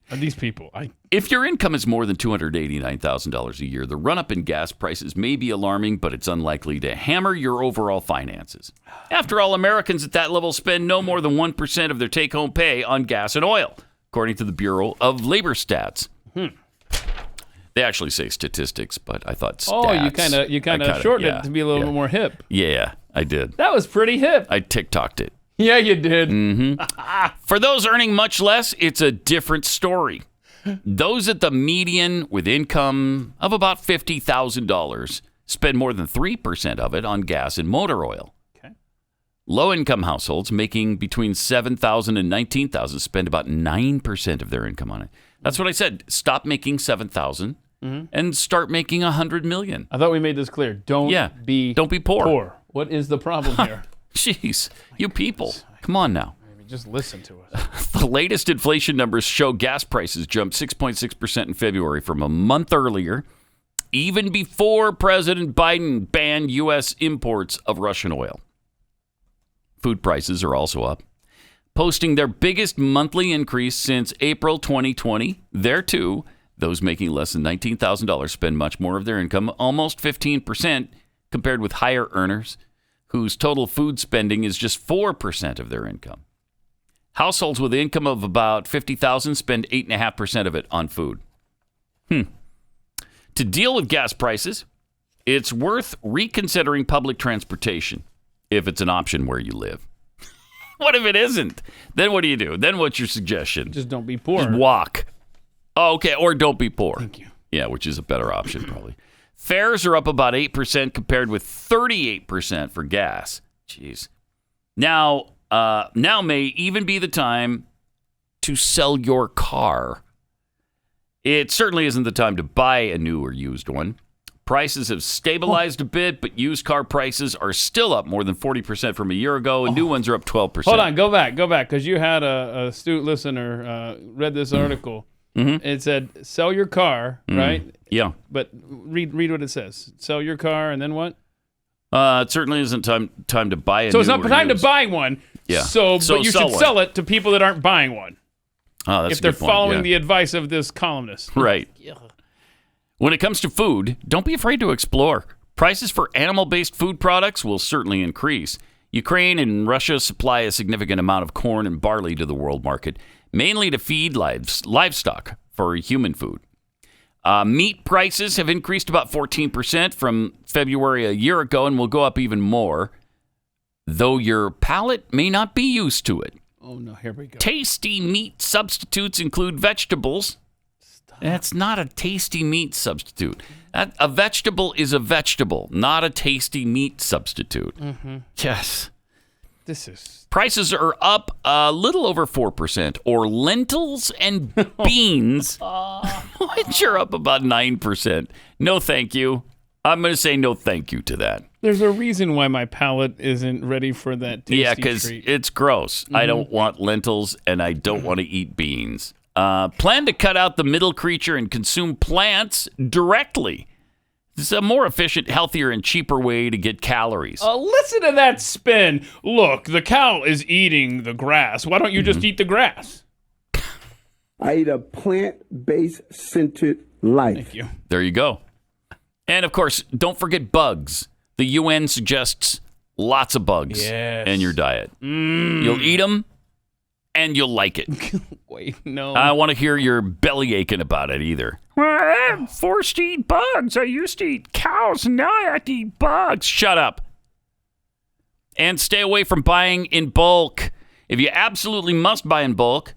S3: These people,
S2: If your income is more than $289,000 a year, the run-up in gas prices may be alarming, but it's unlikely to hammer your overall finances. After all, Americans at that level spend no more than 1% of their take-home pay on gas and oil, according to the Bureau of Labor Stats. They actually say statistics, but I thought stats.
S3: Oh, you kind of shortened it to be a little bit more hip.
S2: Yeah, I did.
S3: That was pretty hip.
S2: I TikToked it.
S3: Yeah, you did.
S2: For those earning much less, it's a different story. Those at the median with income of about $50,000 spend more than 3% of it on gas and motor oil.
S3: Okay.
S2: Low-income households making between $7,000 and $19,000 spend about 9% of their income on it. That's what I said. Stop making $7,000 and start making $100 million.
S3: I thought we made this clear. Don't be poor. What is the problem here?
S2: Jeez, you people. Come on now.
S3: Maybe just listen to us.
S2: The latest inflation numbers show gas prices jumped 6.6% in February from a month earlier, even before President Biden banned U.S. imports of Russian oil. Food prices are also up, posting their biggest monthly increase since April 2020. There, too, those making less than $19,000 spend much more of their income, almost 15%, compared with higher earners, whose total food spending is just 4% of their income. Households with income of about $50,000 spend 8.5% of it on food. To deal with gas prices, it's worth reconsidering public transportation if it's an option where you live. What if it isn't? Then what do you do? Then what's your suggestion?
S3: Just don't be poor.
S2: Just walk. Oh, okay, or don't be poor.
S3: Thank you.
S2: Yeah, which is a better option probably. Fares are up about 8% compared with 38% for gas. Jeez. Now, now may even be the time to sell your car. It certainly isn't the time to buy a new or used one. Prices have stabilized a bit, but used car prices are still up more than 40% from a year ago, and new ones are up 12%.
S3: Hold on, go back, because you had a astute listener read this article.
S2: Mm-hmm.
S3: It said, sell your car, right?
S2: Yeah.
S3: But read what it says. Sell your car, and then what?
S2: It certainly isn't time to buy a new.
S3: So it's not
S2: or
S3: time
S2: used.
S3: to buy one.
S2: Yeah.
S3: But you should sell it to people that aren't buying one.
S2: Oh, that's
S3: if they're
S2: a good point,
S3: following
S2: yeah.
S3: the advice of this columnist.
S2: Right. When it comes to food, don't be afraid to explore. Prices for animal-based food products will certainly increase. Ukraine and Russia supply a significant amount of corn and barley to the world market, mainly to feed livestock for human food. Meat prices have increased about 14% from February a year ago and will go up even more, though your palate may not be used to it.
S3: Oh, no, here we go.
S2: Tasty meat substitutes include vegetables. That's not a tasty meat substitute. A vegetable is a vegetable, not a tasty meat substitute.
S3: Mm-hmm.
S2: Yes. Prices are up a little over 4%, or lentils and beans, which are up about 9%. No thank you. I'm going to say no thank you to that.
S3: There's a reason why my palate isn't ready for that tasty
S2: Yeah, because it's gross. Mm-hmm. I don't want lentils, and I don't want to eat beans. Plan to cut out the middle creature and consume plants directly. This is a more efficient, healthier, and cheaper way to get calories.
S3: Listen to that spin. Look, the cow is eating the grass. Why don't you just eat the grass?
S12: I eat a plant-based centered life.
S3: Thank you.
S2: There you go. And, of course, don't forget bugs. The UN suggests lots of bugs in your diet. You'll eat them, and you'll like it.
S3: Wait, no.
S2: I want to hear your belly aching about it either. Well, I'm forced to eat bugs. I used to eat cows, and now I have to eat bugs. Shut up. And stay away from buying in bulk. If you absolutely must buy in bulk,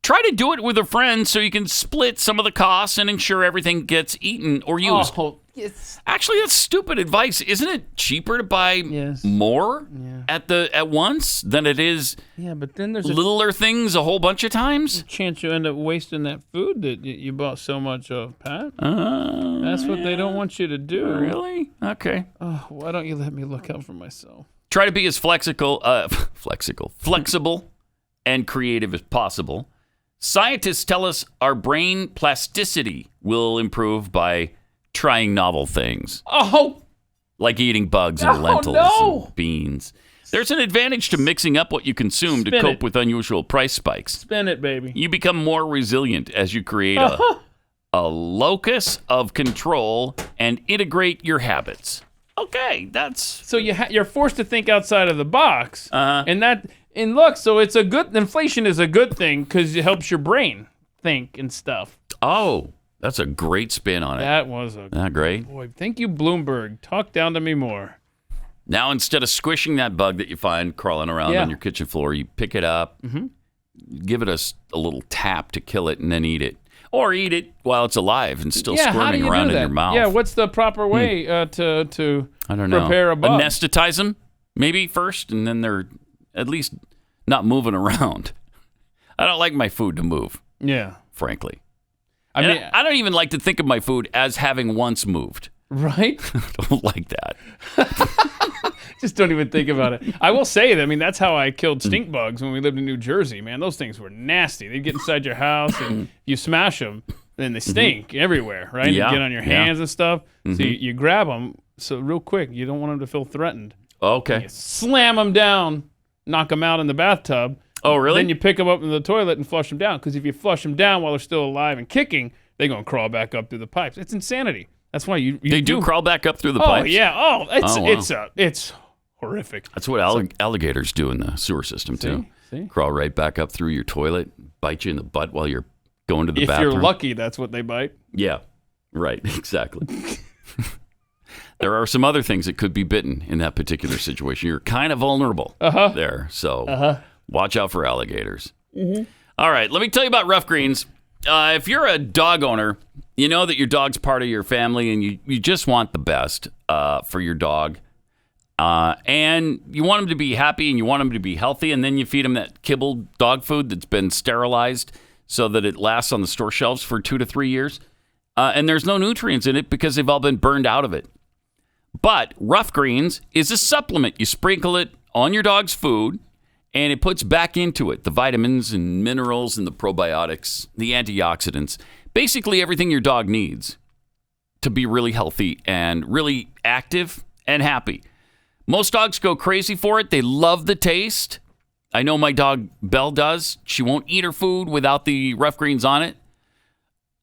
S2: try to do it with a friend so you can split some of the costs and ensure everything gets eaten or used.
S3: Oh, yes.
S2: Actually, that's stupid advice. Isn't it cheaper to buy more at once than it is
S3: but then there's
S2: littler things a whole bunch of times?
S3: Chance you end up wasting that food that you bought so much of, Pat. That's what they don't want you to do.
S2: Really? Okay.
S3: Oh, why don't you let me look out for myself?
S2: Try to be as flexible and creative as possible. Scientists tell us our brain plasticity will improve by trying novel things.
S3: Oh!
S2: Like eating bugs and lentils and beans. There's an advantage to mixing up what you consume to cope with unusual price spikes.
S3: Spin it, baby.
S2: You become more resilient as you create a locus of control and integrate your habits. Okay, that's...
S3: So you're forced to think outside of the box. And look, so it's a good... Inflation is a good thing because it helps your brain think and stuff.
S2: Oh, that's a great spin on it.
S3: That was
S2: great.
S3: Boy, thank you, Bloomberg. Talk down to me more.
S2: Now, instead of squishing that bug that you find crawling around on your kitchen floor, you pick it up, give it a little tap to kill it, and then eat it. Or eat it while it's alive and still squirming around in your mouth.
S3: Yeah, what's the proper way to
S2: I don't know.
S3: prepare a bug?
S2: Anesthetize them, maybe first, and then they're at least not moving around. I don't like my food to move.
S3: Yeah.
S2: Frankly.
S3: I mean,
S2: I don't even like to think of my food as having once moved.
S3: Right?
S2: I don't like that.
S3: Just don't even think about it. I will say that, I mean, that's how I killed stink bugs when we lived in New Jersey, man. Those things were nasty. They'd get inside your house, and you smash them, then they stink everywhere, right?
S2: Yeah.
S3: You get on your hands and stuff. So you grab them, so real quick, you don't want them to feel threatened.
S2: Okay.
S3: You slam them down, knock them out in the bathtub.
S2: Oh, really?
S3: Then you pick them up in the toilet and flush them down, because if you flush them down while they're still alive and kicking, they're going to crawl back up through the pipes. It's insanity. That's why they
S2: do crawl back up through the pipes?
S3: Oh, yeah. It's horrific.
S2: That's what alligators do in the sewer system, too.
S3: See?
S2: Crawl right back up through your toilet, bite you in the butt while you're going to the bathroom.
S3: If you're lucky, that's what they bite.
S2: Yeah, right, exactly. There are some other things that could be bitten in that particular situation. You're kind of vulnerable there, so watch out for alligators. All right, let me tell you about Rough Greens. If you're a dog owner, you know that your dog's part of your family and you just want the best for your dog. And you want them to be happy and you want them to be healthy, and then you feed them that kibble dog food that's been sterilized so that it lasts on the store shelves for 2 to 3 years. And there's no nutrients in it because they've all been burned out of it. But Rough Greens is a supplement. You sprinkle it on your dog's food, and it puts back into it the vitamins and minerals and the probiotics, the antioxidants, basically everything your dog needs to be really healthy and really active and happy. Most dogs go crazy for it. They love the taste. I know my dog Belle does. She won't eat her food without the Rough Greens on it.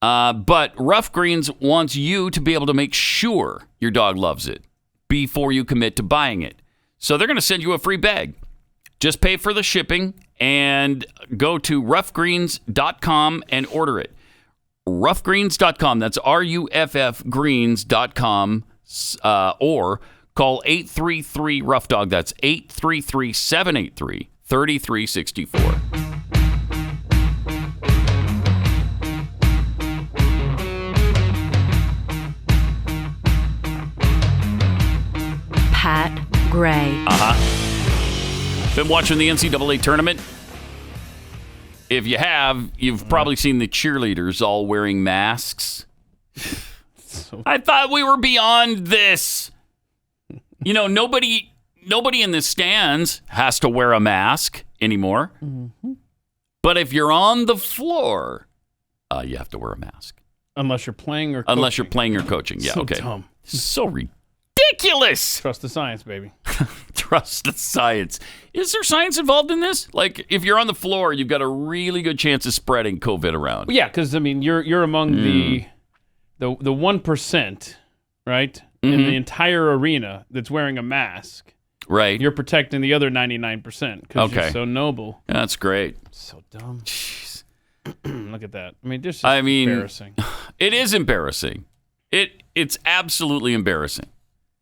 S2: But Rough Greens wants you to be able to make sure your dog loves it before you commit to buying it. So they're going to send you a free bag. Just pay for the shipping and go to roughgreens.com and order it. Roughgreens.com. That's RUFF greens.com, or call 833-ROUGH-DOG. That's 833-783-3364.
S1: Pat Gray.
S2: Been watching the NCAA tournament? If you have, you've probably seen the cheerleaders all wearing masks. I thought we were beyond this. You know, nobody in the stands has to wear a mask anymore. Mm-hmm. But if you're on the floor, you have to wear a mask.
S3: Unless you're playing or coaching.
S2: Unless you're playing or coaching. Yeah,
S3: so
S2: okay.
S3: Dumb.
S2: So ridiculous.
S3: Trust the science, baby.
S2: Trust the science. Is there science involved in this? Like, if you're on the floor, you've got a really good chance of spreading COVID around.
S3: Yeah, because, I mean, you're among the 1%, right? In the entire arena that's wearing a mask.
S2: Right.
S3: You're protecting the other 99% because you're so noble.
S2: That's great.
S3: So dumb. Jeez. Look at that. I mean, this is embarrassing.
S2: It is embarrassing. It's absolutely embarrassing.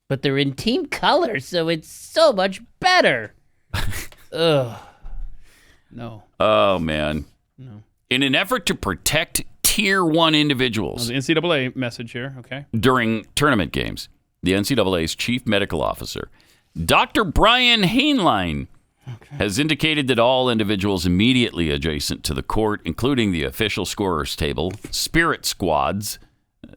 S13: But they're in team colors, so it's so much better.
S3: Ugh. No.
S2: Oh, man.
S3: No.
S2: In an effort to protect Tier 1 individuals.
S3: The NCAA message here, okay.
S2: During tournament games, the NCAA's chief medical officer, Dr. Brian Hainline, has indicated that all individuals immediately adjacent to the court, including the official scorer's table, spirit squads,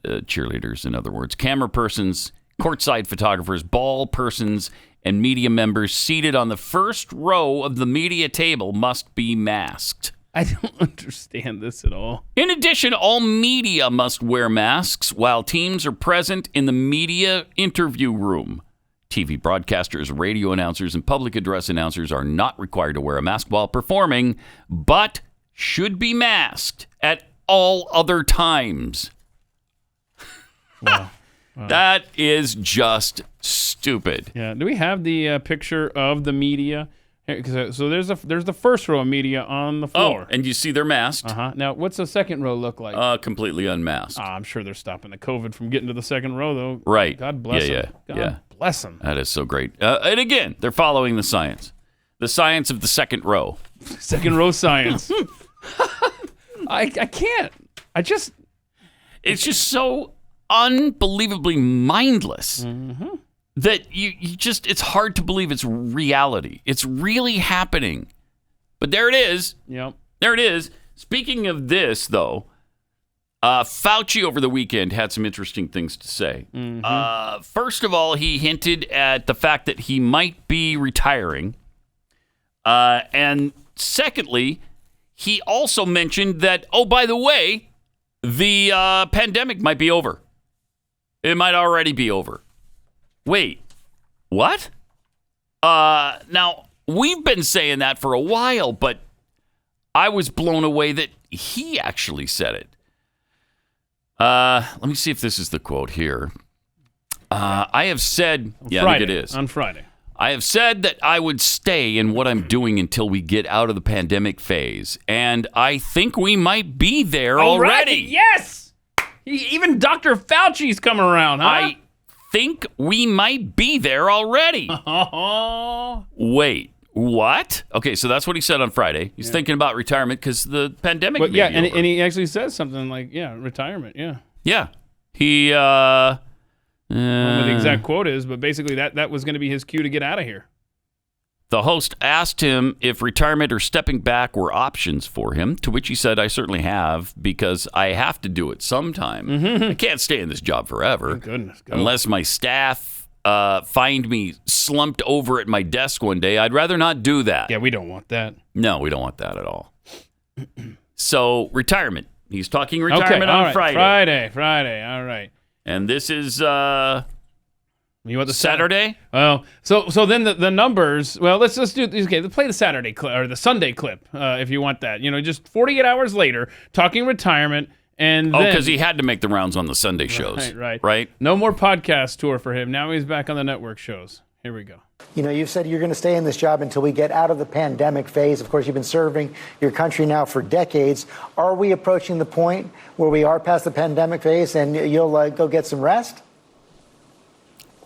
S2: cheerleaders in other words, camera persons, courtside photographers, ball persons, and media members seated on the first row of the media table must be masked.
S3: I don't understand this at all.
S2: In addition, all media must wear masks while teams are present in the media interview room. TV broadcasters, radio announcers, and public address announcers are not required to wear a mask while performing, but should be masked at all other times.
S3: Wow.
S2: That is just stupid.
S3: Yeah. Do we have the picture of the media? So there's the first row of media on the floor.
S2: Oh, and you see they're masked.
S3: Now, what's the second row look like?
S2: Completely unmasked.
S3: I'm sure they're stopping the COVID from getting to the second row, though.
S2: Right.
S3: God bless them. God bless them.
S2: That is so great. And again, they're following the science of the second row.
S3: Second row science. I can't.
S2: It's just so unbelievably mindless.
S3: Mm-hmm.
S2: That you just, it's hard to believe it's reality. It's really happening. But there it is.
S3: Yep.
S2: There it is. Speaking of this, though, Fauci over the weekend had some interesting things to say.
S3: Mm-hmm.
S2: First of all, he hinted at the fact that he might be retiring. And secondly, he also mentioned that, oh, by the way, the pandemic might be over. It might already be over. Wait, what? Now, we've been saying that for a while, but I was blown away that he actually said it. Let me see if this is the quote here. I have said,
S3: Friday,
S2: I think it is.
S3: On Friday.
S2: I have said that I would stay in what I'm doing until we get out of the pandemic phase, and I think we might be there already.
S3: Yes! Even Dr. Fauci's come around, huh?
S2: I think we might be there already. Wait, what? Okay, so that's what he said on Friday. He's thinking about retirement because the pandemic may be over.
S3: And he actually says something like, retirement, yeah.
S2: Yeah. He,
S3: don't know what the exact quote is, but basically that was going to be his cue to get out of here.
S2: The host asked him if retirement or stepping back were options for him, to which he said, I certainly have, because I have to do it sometime. I can't stay in this job forever.
S3: Thank goodness.
S2: Unless my staff find me slumped over at my desk one day. I'd rather not do that.
S3: Yeah, we don't want that.
S2: No, we don't want that at all. So, retirement. He's talking retirement on Friday.
S3: Friday. All right.
S2: And this is...
S3: You want the
S2: Saturday?
S3: Well, so then the numbers. Well, let's do. Okay, let's play the Saturday clip or the Sunday clip if you want that. Just 48 hours later, talking retirement, and
S2: because he had to make the rounds on the Sunday shows,
S3: right. No more podcast tour for him. Now he's back on the network shows. Here we go.
S14: You've said you're going to stay in this job until we get out of the pandemic phase. Of course, you've been serving your country now for decades. Are we approaching the point where we are past the pandemic phase and you'll go get some rest?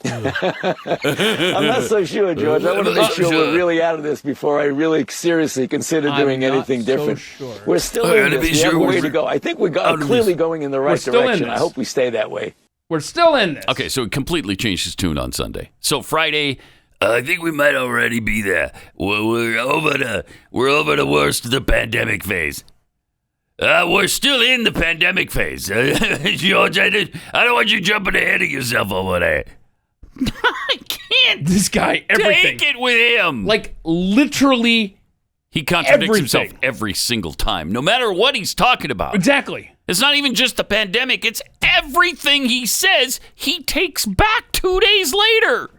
S15: I'm not so sure, George. I want to make sure we're really out of this before I really seriously consider doing anything different.
S3: Sure.
S15: We're still in this. We have a way to go. I think we're clearly going in the right direction. I hope we stay that way.
S3: We're still in this.
S2: Okay, so he completely changed his tune on Sunday. So Friday, I think we might already be there. We're over the worst of the pandemic phase. We're still in the pandemic phase. George, I don't want you jumping ahead of yourself over there. I can't.
S3: This guy, everything.
S2: Take it with him.
S3: Like, literally,
S2: he contradicts himself every single time, no matter what he's talking about.
S3: Exactly.
S2: It's not even just the pandemic. It's everything he says he takes back 2 days later.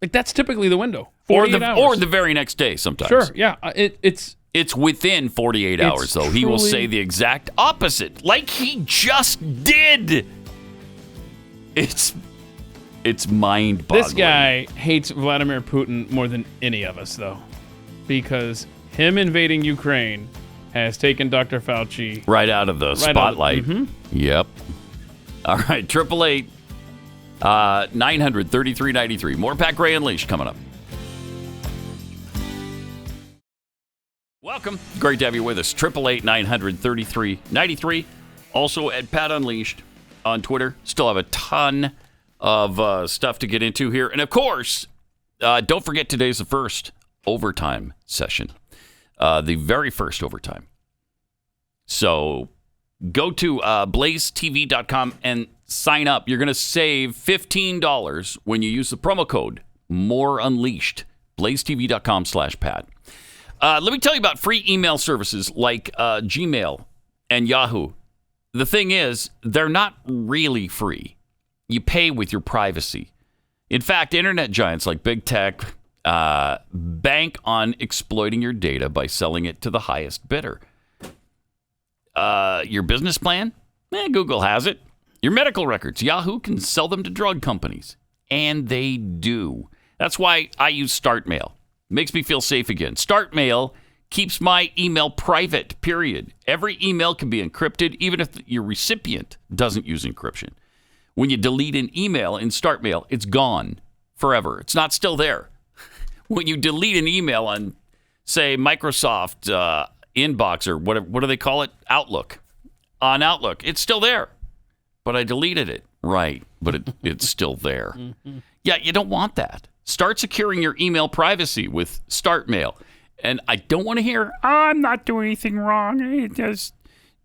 S3: Like, that's typically the window.
S2: Or the very next day sometimes.
S3: Sure, yeah.
S2: It's within 48 hours, though. He will say the exact opposite, like he just did. It's mind-boggling.
S3: This guy hates Vladimir Putin more than any of us, though, because him invading Ukraine has taken Dr. Fauci
S2: right out of the spotlight. Yep. All right, 888-900-3393. More Pat Gray Unleashed coming up. Welcome. Great to have you with us. 888-900-3393. Also at Pat Unleashed on Twitter. Still have a ton of stuff to get into here. And, of course, don't forget today's the first overtime session. The very first overtime. So go to blazetv.com and sign up. You're going to save $15 when you use the promo code MOREUNLEASHED. blazetv.com/Pat. Let me tell you about free email services like Gmail and Yahoo. The thing is, they're not really free. You pay with your privacy. In fact, internet giants like big tech bank on exploiting your data by selling it to the highest bidder. Your business plan? Google has it. Your medical records? Yahoo can sell them to drug companies. And they do. That's why I use StartMail. Makes me feel safe again. StartMail keeps my email private, period. Every email can be encrypted, even if your recipient doesn't use encryption. When you delete an email in StartMail, it's gone forever. It's not still there. When you delete an email on, say, Microsoft Inbox or what do they call it? Outlook. On Outlook, it's still there. But I deleted it. Right, but it's still there. Yeah, you don't want that. Start securing your email privacy with StartMail. And I don't want to hear, I'm not doing anything wrong.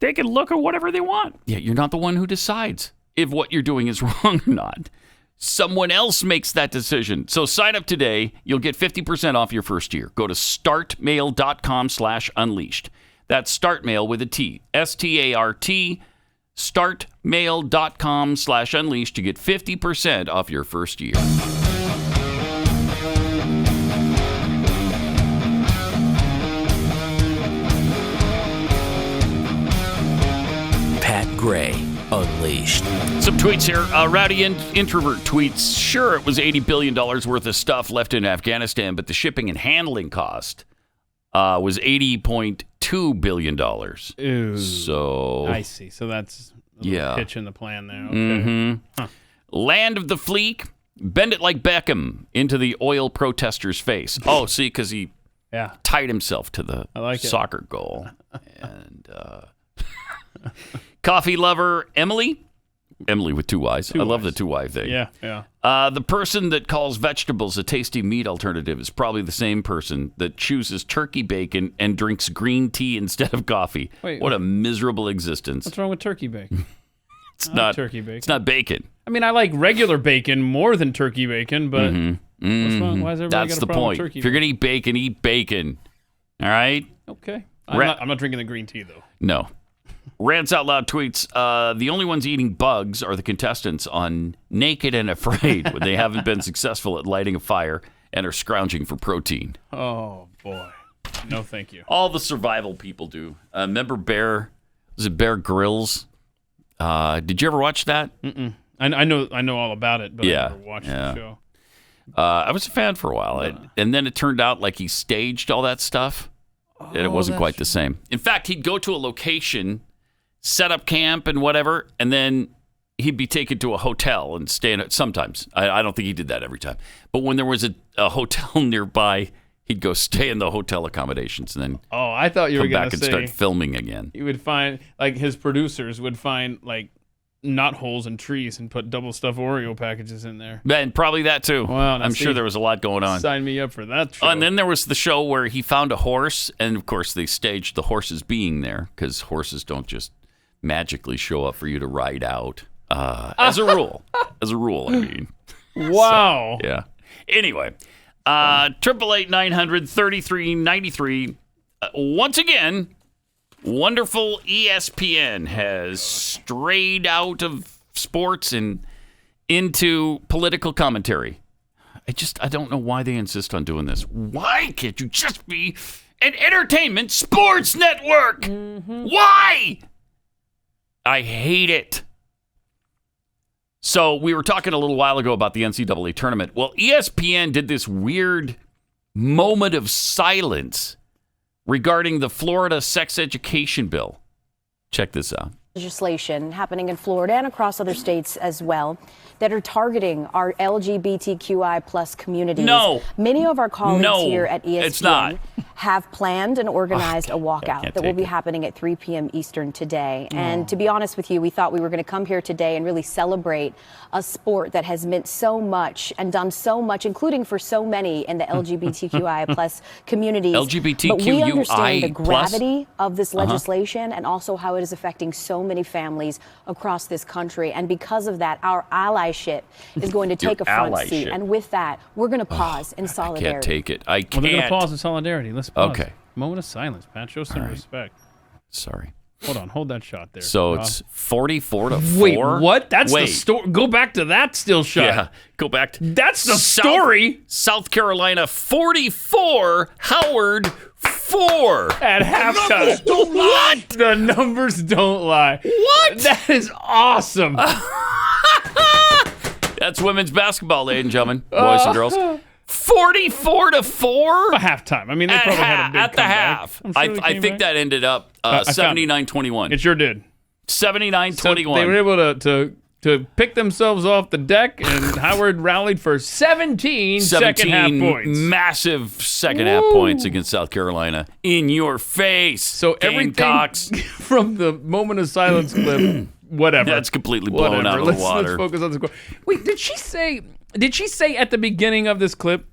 S2: They can look at whatever they want. Yeah, you're not the one who decides if what you're doing is wrong or not. Someone else makes that decision. So sign up today. You'll get 50% off your first year. Go to startmail.com/unleashed. That's StartMail with a T. START. Startmail.com/unleashed to get 50% off your first year.
S1: Pat Gray Unleashed.
S2: Some tweets here. Rowdy Introvert tweets, sure, it was $80 billion worth of stuff left in Afghanistan, but the shipping and handling cost was $80.2 billion.
S3: Ooh.
S2: So
S3: I see. So that's a pitch in the plan there. Okay.
S2: Land of the Fleet, bend it like Beckham into the oil protester's face. Oh, see, because he tied himself to the soccer goal. And coffee lover Emily Emily with 2 Y's. I love the 2 Y thing.
S3: Yeah, yeah.
S2: The person that calls vegetables a tasty meat alternative is probably the same person that chooses turkey bacon and drinks green tea instead of coffee.
S3: Wait,
S2: what a miserable existence.
S3: What's wrong with turkey bacon?
S2: It's not
S3: turkey bacon.
S2: It's not bacon.
S3: I mean, I like regular bacon more than turkey bacon, but what's wrong? Why is everybody
S2: That's
S3: got a
S2: the
S3: problem
S2: point.
S3: with turkey
S2: If you're going to eat bacon. All right?
S3: Okay. I'm not drinking the green tea, though.
S2: No. Rants Out Loud tweets, the only ones eating bugs are the contestants on Naked and Afraid when they haven't been successful at lighting a fire and are scrounging for protein.
S3: Oh, boy. No, thank you.
S2: All the survival people do. Remember Bear Grylls? Did you ever watch that?
S3: Mm-mm. I know all about it, but I never watched the show.
S2: I was a fan for a while, and then it turned out like he staged all that stuff, and it wasn't quite the same. In fact, he'd go to a location, set up camp and whatever, and then he'd be taken to a hotel and stay in it sometimes. I don't think he did that every time. But when there was a hotel nearby, he'd go stay in the hotel accommodations and then
S3: I thought you were
S2: come
S3: going
S2: back
S3: to
S2: and
S3: say
S2: start filming again.
S3: He would find, like, his producers would find, like, knot holes in trees and put double stuffed Oreo packages in there.
S2: And probably that too.
S3: Well,
S2: I'm sure there was a lot going on.
S3: Sign me up for that show.
S2: And then there was the show where he found a horse, and of course they staged the horses being there because horses don't just magically show up for you to ride out. As a rule, I mean.
S3: Wow.
S2: So, yeah. Anyway, 888-900-3393. Once again, wonderful ESPN has strayed out of sports and into political commentary. I don't know why they insist on doing this. Why can't you just be an entertainment sports network? Why? I hate it. So we were talking a little while ago about the NCAA tournament. Well, ESPN did this weird moment of silence regarding the Florida sex education bill. Check this out.
S16: Legislation happening in Florida and across other states as well that are targeting our LGBTQI plus communities.
S2: No.
S16: Many of our colleagues here at ESPN
S2: it's not.
S16: have planned and organized a walkout that will be happening at 3 p.m. Eastern today. And to be honest with you, we thought we were going to come here today and really celebrate a sport that has meant so much and done so much, including for so many in the LGBTQI plus communities.
S2: LGBTQI
S16: But we understand the
S2: plus?
S16: gravity of this legislation and also how it is affecting so many families across this country. And because of that, our allyship is going to take a front seat.
S2: allyship.
S16: And with that, we're going to pause in solidarity.
S2: I can't take it. I
S3: Well,
S2: can't.
S3: they're going to pause in solidarity. Let's pause.
S2: Okay.
S3: Moment of silence, Pat. Show some respect.
S2: Sorry.
S3: Hold on. Hold that shot there.
S2: So it's 44-4.
S3: Wait, what? That's the story. Go back to that still shot.
S2: Yeah, go back to
S3: That's the story.
S2: South Carolina 44, Howard 4
S3: At halftime.
S6: Numbers don't lie.
S3: What? The numbers don't lie.
S2: What?
S3: That is awesome.
S2: That's women's basketball, ladies and gentlemen, boys and girls. 44-4
S3: at halftime. I mean, they probably had a big
S2: at the
S3: comeback.
S2: half.
S3: I'm sure they
S2: I
S3: came
S2: think
S3: back.
S2: that ended up
S3: I found it.
S2: 79-21.
S3: It sure did.
S2: 79-21.
S3: They were able to pick themselves off the deck, and Howard rallied for 17 second half points.
S2: Massive second half points against South Carolina. In your face.
S3: So everything
S2: Gamecocks.
S3: from the moment of silence clip, whatever.
S2: That's completely blown out of the water.
S3: Let's focus on the score. Wait, did she say at the beginning of this clip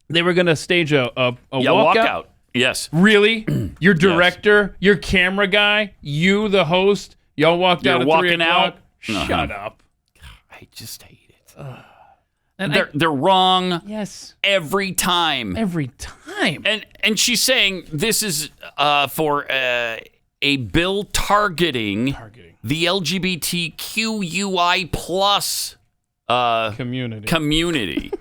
S3: they were going to stage a walkout?
S2: Yes.
S3: Really? Your director, your camera guy, you, the host, y'all walked out at 3
S2: walking
S3: o'clock?
S2: out?
S3: Shut up.
S2: I just hate it.
S3: And
S2: they're wrong.
S3: Yes.
S2: Every time.
S3: Every time.
S2: And she's saying this is for a bill targeting the LGBTQI plus community.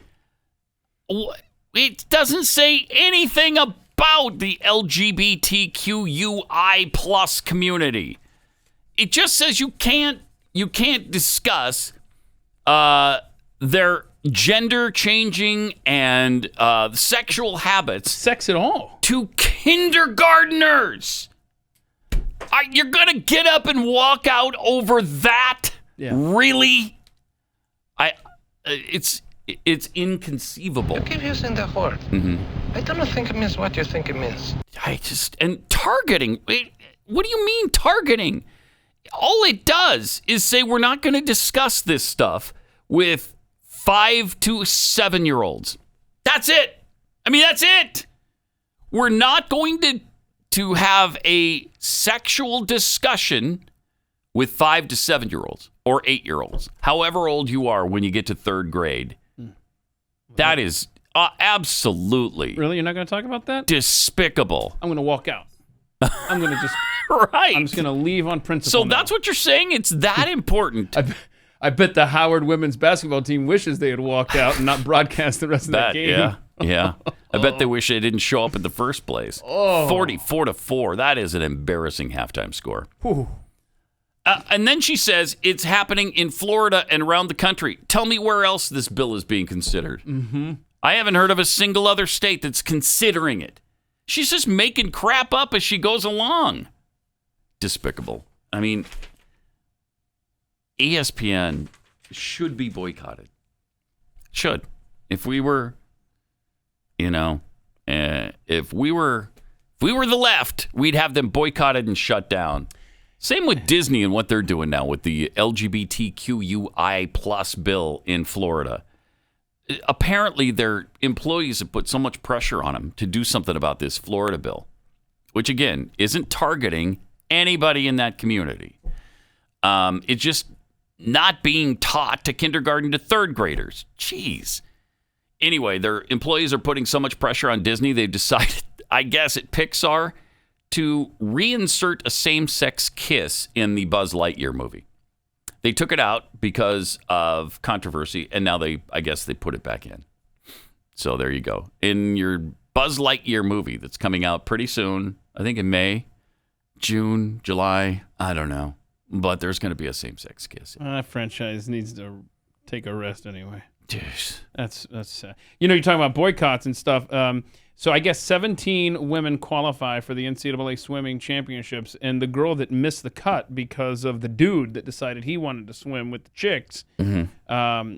S2: It doesn't say anything about the LGBTQI plus community. It just says you can't discuss their gender changing and sexual habits.
S3: Sex at all.
S2: To kindergartners. You're going to get up and walk out over that?
S3: Yeah.
S2: Really? It's inconceivable.
S17: You keep using the word. I don't think it means what you think it means.
S2: And targeting. What do you mean targeting? all it does is say we're not going to discuss this stuff with 5 to 7-year-olds. That's it. I mean, that's it. We're not going to have a sexual discussion with 5 to 7-year-olds or 8-year-olds, however old you are when you get to 3rd grade. That is absolutely.
S3: Really? You're not going to talk about that?
S2: Despicable.
S3: I'm going to walk out. I'm going to just.
S2: Right.
S3: I'm just going to leave on principle.
S2: So that's what you're saying? It's that important.
S3: I bet the Howard women's basketball team wishes they had walked out and not broadcast the rest of that game.
S2: Yeah. I bet they wish they didn't show up in the first place. 44-4. That is an embarrassing halftime score. And then she says it's happening in Florida and around the country. Tell me where else this bill is being considered.
S3: Mm-hmm.
S2: I haven't heard of a single other state that's considering it. She's just making crap up as she goes along. Despicable. I mean, ESPN should be boycotted. Should. If we were, if we were the left, we'd have them boycotted and shut down. Same with Disney and what they're doing now with the LGBTQI plus bill in Florida. Apparently, their employees have put so much pressure on them to do something about this Florida bill, which, again, isn't targeting anybody in that community. It's just not being taught to kindergarten to 3rd graders. Jeez. Anyway, their employees are putting so much pressure on Disney, they've decided, I guess, at Pixar, to reinsert a same-sex kiss in the Buzz Lightyear movie. They took it out because of controversy, and now I guess they put it back in. So there you go. In your Buzz Lightyear movie that's coming out pretty soon, I think in May, June, July, I don't know. But there's going to be a same-sex kiss.
S3: That franchise needs to take a rest anyway.
S2: Jeez.
S3: That's sad. You're talking about boycotts and stuff. So I guess 17 women qualify for the NCAA swimming championships, and the girl that missed the cut because of the dude that decided he wanted to swim with the chicks,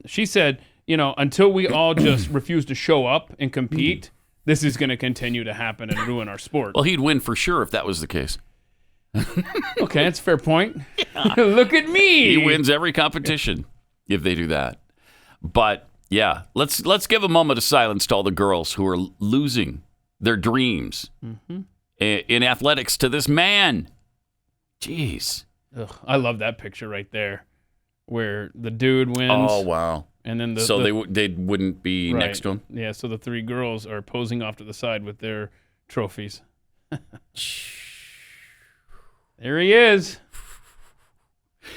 S3: she said, until we all just refuse to show up and compete, this is going to continue to happen and ruin our sport.
S2: Well, he'd win for sure if that was the case.
S3: Okay, that's a fair point. Yeah. Look at me.
S2: He wins every competition if they do that. But yeah, let's give a moment of silence to all the girls who are losing their dreams in athletics to this man. Jeez.
S3: Ugh, I love that picture right there where the dude wins.
S2: Oh, wow.
S3: And then
S2: they wouldn't be next to him?
S3: Yeah, so the 3 girls are posing off to the side with their trophies. There he is.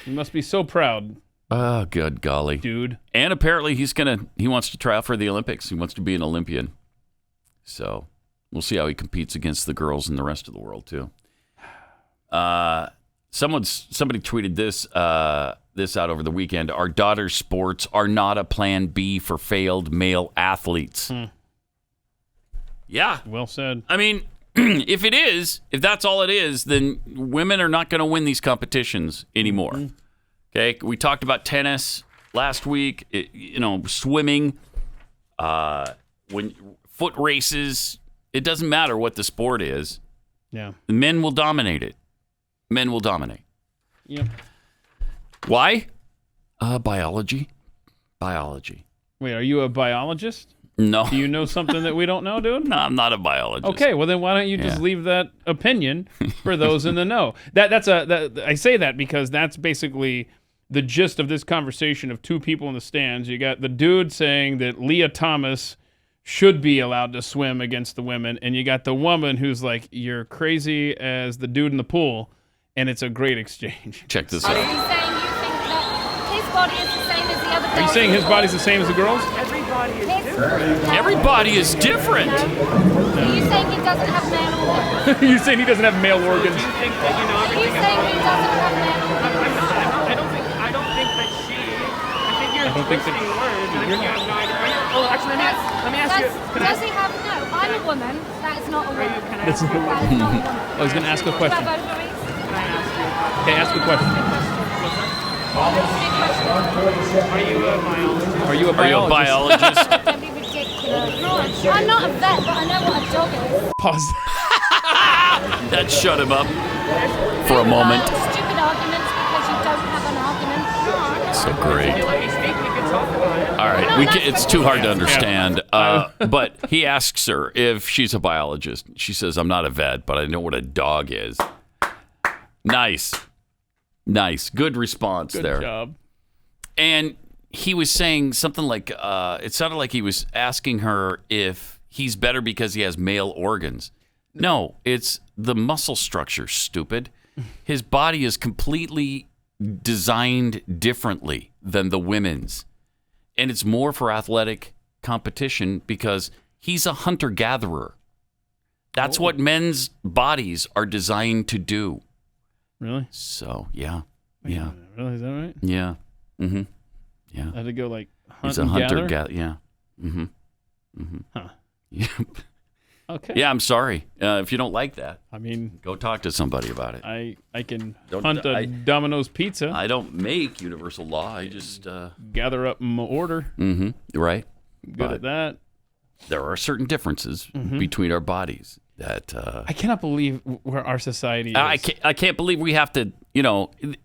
S3: He must be so proud.
S2: Oh, good golly.
S3: Dude.
S2: And apparently he wants to try out for the Olympics. He wants to be an Olympian. So we'll see how he competes against the girls and the rest of the world, too. Somebody tweeted this out over the weekend. Our daughter's sports are not a plan B for failed male athletes. Yeah.
S3: Well said.
S2: I mean, if that's all it is, then women are not going to win these competitions anymore. Okay, we talked about tennis last week. Swimming, when foot races. It doesn't matter what the sport is.
S3: Yeah,
S2: men will dominate it. Men will dominate.
S3: Yep.
S2: Why? Biology.
S3: Wait, are you a biologist?
S2: No.
S3: Do you know something that we don't know, dude?
S2: No, I'm not a biologist.
S3: Okay, well then why don't you just leave that opinion for those in the know? I say that because that's basically the gist of this conversation of 2 people in the stands. You got the dude saying that Leah Thomas should be allowed to swim against the women, and you got the woman who's like, you're crazy as the dude in the pool, and it's a great exchange.
S2: Check this out.
S18: Are you saying you think that his body is the same as the other girls?
S3: Are you saying his body's the same as the girls?
S18: Everybody is different.
S2: Everybody is different.
S18: Are you saying he doesn't have male organs?
S3: You're saying he doesn't have male organs?
S18: Are you saying he doesn't have male organs?
S19: I don't think that she. I think you're twisting words. And you have no idea. Oh, actually, let me ask you.
S18: Does he have no? I'm a woman. That is not a woman.
S3: That's not a woman.
S18: That is not a woman.
S3: I was going to ask a question.
S19: Can I ask you?
S3: Okay, ask a question.
S19: Are you a biologist?
S18: Don't be ridiculous. I'm not a vet, but I know what a dog is.
S3: Pause.
S2: That shut him up for a moment.
S18: Stupid arguments
S2: So great. All right, it's too hard to understand. But he asks her if she's a biologist. She says, "I'm not a vet, but I know what a dog is." Nice. Good response there.
S3: Good job.
S2: And he was saying something like, it sounded like he was asking her if he's better because he has male organs. No, it's the muscle structure, stupid. His body is completely designed differently than the women's. And it's more for athletic competition because he's a hunter-gatherer. That's what men's bodies are designed to do.
S3: Really?
S2: So, yeah.
S3: Really? Is that right?
S2: Yeah. Mm-hmm. Yeah.
S3: I had to go like hunt
S2: He's a
S3: and
S2: hunter
S3: gather?
S2: Yeah. Mm-hmm. Mm-hmm.
S3: Huh.
S2: Yeah.
S3: Okay.
S2: Yeah, I'm sorry. If you don't like that,
S3: I mean,
S2: go talk to somebody about it.
S3: I can hunt a Domino's pizza.
S2: I don't make universal law. I just
S3: gather up my order.
S2: Mm-hmm. Right.
S3: Good at that.
S2: There are certain differences between our bodies that
S3: I cannot believe where our society is.
S2: I can't believe we have to.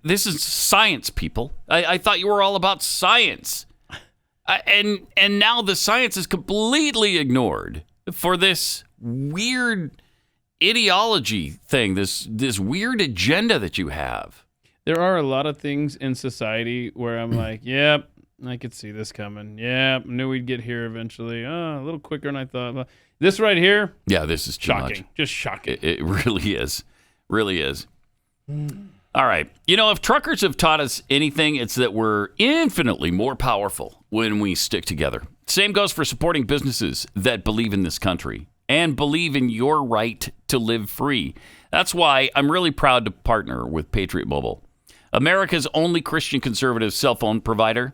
S2: This is science, people. I thought you were all about science, and now the science is completely ignored for this weird ideology thing, this weird agenda that you have.
S3: There are a lot of things in society where I'm like, yep, I could see this coming. Yep, knew we'd get here eventually. Oh, a little quicker than I thought. This right here,
S2: yeah, this is too
S3: shocking.
S2: Much.
S3: Just shocking.
S2: It really is. Really is. All right. If truckers have taught us anything, it's that we're infinitely more powerful when we stick together. Same goes for supporting businesses that believe in this country and believe in your right to live free. That's why I'm really proud to partner with Patriot Mobile, America's only Christian conservative cell phone provider,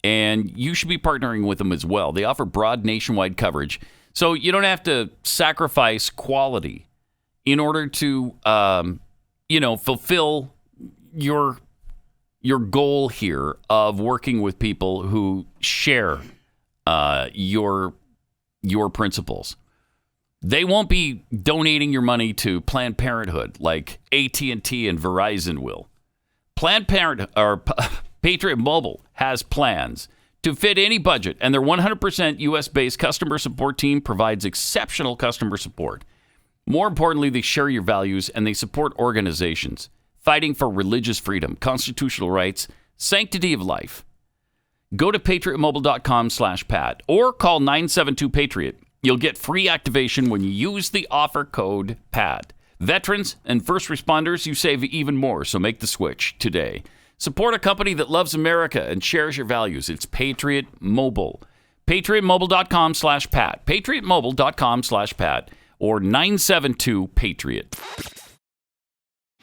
S2: and you should be partnering with them as well. They offer broad nationwide coverage, so you don't have to sacrifice quality in order to, fulfill your goal here of working with people who share your principles. They won't be donating your money to Planned Parenthood like AT&T and Verizon will. Planned Parenthood or Patriot Mobile has plans to fit any budget, and their 100% U.S.-based customer support team provides exceptional customer support. More importantly, they share your values and they support organizations fighting for religious freedom, constitutional rights, sanctity of life. Go to patriotmobile.com/Pat or call 972-PATRIOT. You'll get free activation when you use the offer code PAT. Veterans and first responders, you save even more, so make the switch today. Support a company that loves America and shares your values. It's Patriot Mobile. patriotmobile.com/Pat. patriotmobile.com/Pat or 972-PATRIOT.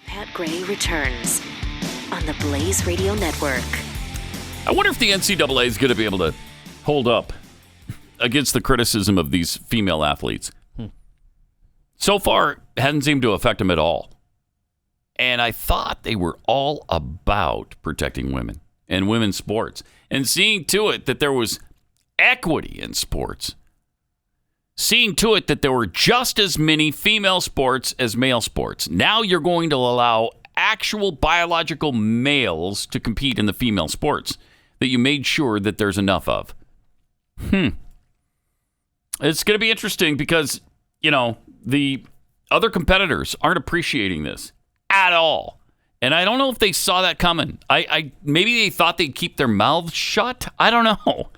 S1: Pat Gray returns on the Blaze Radio Network.
S2: I wonder if the NCAA is going to be able to hold up against the criticism of these female athletes. So far, it hasn't seemed to affect them at all. And I thought they were all about protecting women and women's sports and seeing to it that there was equity in sports. Seeing to it that there were just as many female sports as male sports. Now you're going to allow actual biological males to compete in the female sports that you made sure that there's enough of. It's going to be interesting because, the other competitors aren't appreciating this at all. And I don't know if they saw that coming. Maybe they thought they'd keep their mouths shut. I don't know.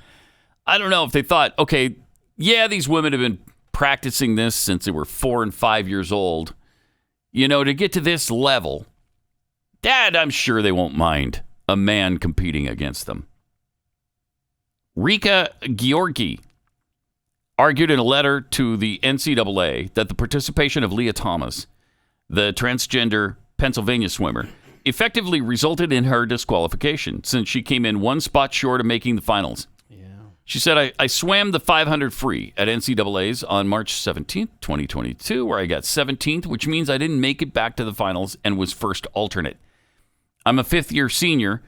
S2: I don't know if they thought, okay, yeah, these women have been practicing this since they were 4 and 5 years old. To get to this level, Dad, I'm sure they won't mind a man competing against them. Rika Georgi argued in a letter to the NCAA that the participation of Leah Thomas, the transgender Pennsylvania swimmer, effectively resulted in her disqualification since she came in one spot short of making the finals. She said, I swam the 500 free at NCAA's on March 17th, 2022, where I got 17th, which means I didn't make it back to the finals and was first alternate. I'm a fifth-year senior.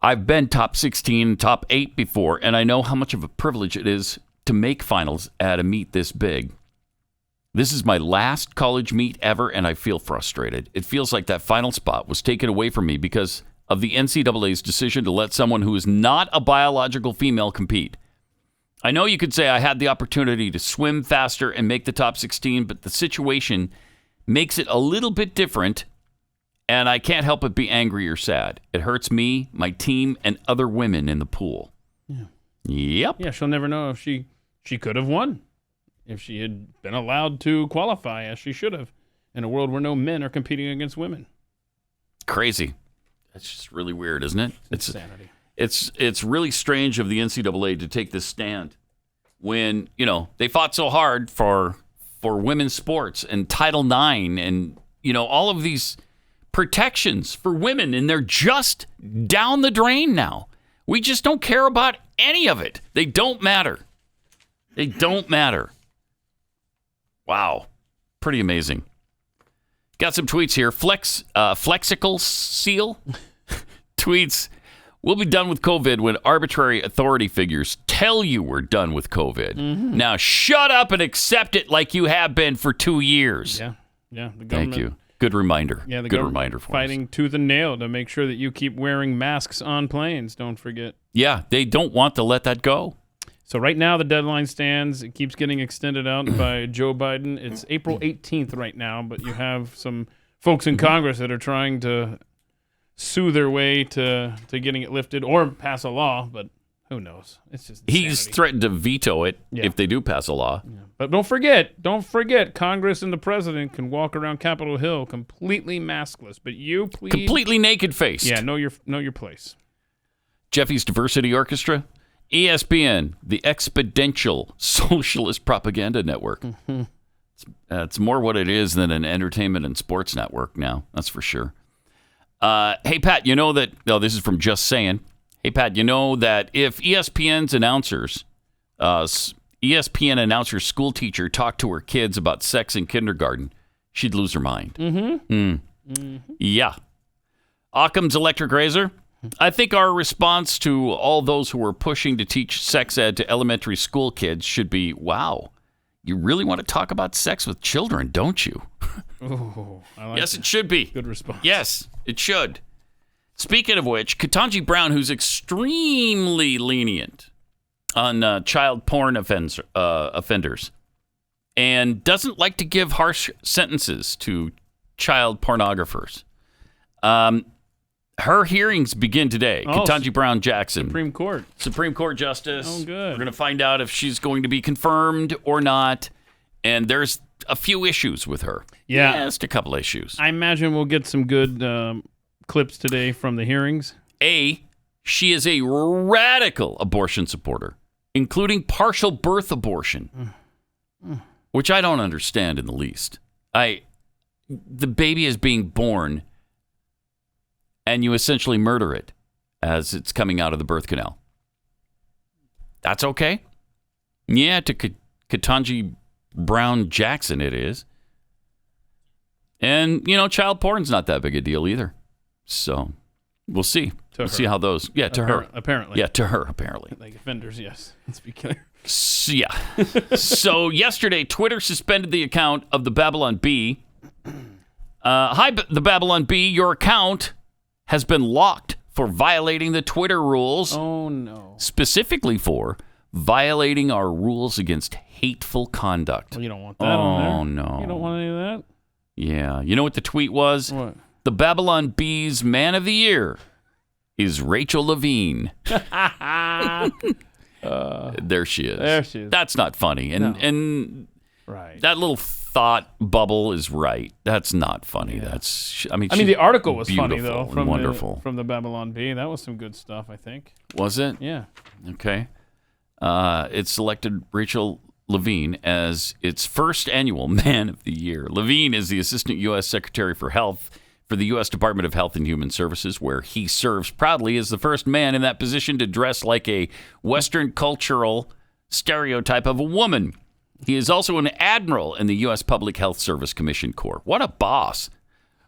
S2: I've been top 16, top 8 before, and I know how much of a privilege it is to make finals at a meet this big. This is my last college meet ever, and I feel frustrated. It feels like that final spot was taken away from me because of the NCAA's decision to let someone who is not a biological female compete. I know you could say I had the opportunity to swim faster and make the top 16, but the situation makes it a little bit different, and I can't help but be angry or sad. It hurts me, my team, and other women in the pool.
S3: Yeah.
S2: Yep.
S3: Yeah, she'll never know if she could have won if she had been allowed to qualify as she should have in a world where no men are competing against women.
S2: Crazy. That's just really weird, isn't it?
S3: It's insanity.
S2: It's really strange of the NCAA to take this stand when, they fought so hard for women's sports and Title IX and, all of these protections for women, and they're just down the drain now. We just don't care about any of it. They don't matter. They don't matter. Wow. Pretty amazing. Got some tweets here. Flexical Seal tweets, we'll be done with COVID when arbitrary authority figures tell you we're done with COVID.
S3: Mm-hmm.
S2: Now shut up and accept it like you have been for 2 years.
S3: Yeah. The government,
S2: Thank you. Good reminder.
S3: Yeah, the
S2: Good
S3: government
S2: reminder for us.
S3: fighting tooth and nail to make sure that you keep wearing masks on planes. Don't forget.
S2: Yeah, they don't want to let that go.
S3: So right now the deadline stands. It keeps getting extended out by Joe Biden. It's April 18th right now, but you have some folks in Congress that are trying to sue their way to getting it lifted or pass a law, but who knows? It's just insanity.
S2: He's threatened to veto it if they do pass a law.
S3: Yeah. But don't forget, Congress and the president can walk around Capitol Hill completely maskless, but you please
S2: completely naked faced.
S3: Yeah, know your place.
S2: Jeffy's Diversity Orchestra, ESPN, the exponential socialist propaganda network.
S3: Mm-hmm.
S2: It's more what it is than an entertainment and sports network now. That's for sure. Hey, Pat, you know that... No, this is from Just Saying. Hey, Pat, you know that if ESPN announcer's school teacher talked to her kids about sex in kindergarten, she'd lose her mind.
S3: Mm-hmm.
S2: Yeah. Occam's Electric Razor. I think our response to all those who are pushing to teach sex ed to elementary school kids should be, wow, you really want to talk about sex with children, don't you?
S3: Ooh, I like
S2: yes,
S3: that.
S2: it should be.
S3: Good response.
S2: Yes, it should. Speaking of which, Ketanji Brown, who's extremely lenient on child porn offenders and doesn't like to give harsh sentences to child pornographers. Her hearings begin today. Ketanji Brown Jackson. Supreme Court Justice.
S3: Oh, good.
S2: We're going to find out if she's going to be confirmed or not. And there's a few issues with her.
S3: Yeah.
S2: Just a couple issues.
S3: I imagine we'll get some good clips today from the hearings.
S2: She is a radical abortion supporter, including partial birth abortion, which I don't understand in the least. The baby is being born, and you essentially murder it as it's coming out of the birth canal. That's okay? Yeah, to Ketanji Brown Jackson it is. And, child porn's not that big a deal either. So, we'll see. We'll see how those... Yeah, to her.
S3: Apparently.
S2: Yeah, to her, apparently.
S3: Like offenders, yes. Let's be clear.
S2: So, yesterday, Twitter suspended the account of the Babylon Bee. Hi, the Babylon Bee. Your account has been locked for violating the Twitter rules.
S3: Oh, no.
S2: Specifically for violating our rules against hateful conduct.
S3: Well, you don't want that on there.
S2: Oh, no.
S3: You don't want any of that?
S2: Yeah. You know what the tweet was?
S3: What?
S2: The Babylon Bee's Man of the Year is Rachel Levine. There she is.
S3: There she is.
S2: That's not funny. And
S3: right.
S2: That little thought bubble is right. That's not funny.
S3: Yeah.
S2: I mean,
S3: the article was funny, though.
S2: From wonderful.
S3: From the Babylon Bee. That was some good stuff, I think.
S2: Was it?
S3: Yeah.
S2: Okay. It selected Rachel Levine as its first annual Man of the Year. Levine is the Assistant U.S. Secretary for Health for the U.S. Department of Health and Human Services, where he serves proudly as the first man in that position to dress like a Western cultural stereotype of a woman. He is also an admiral in the U.S. Public Health Service Commission Corps. What a boss.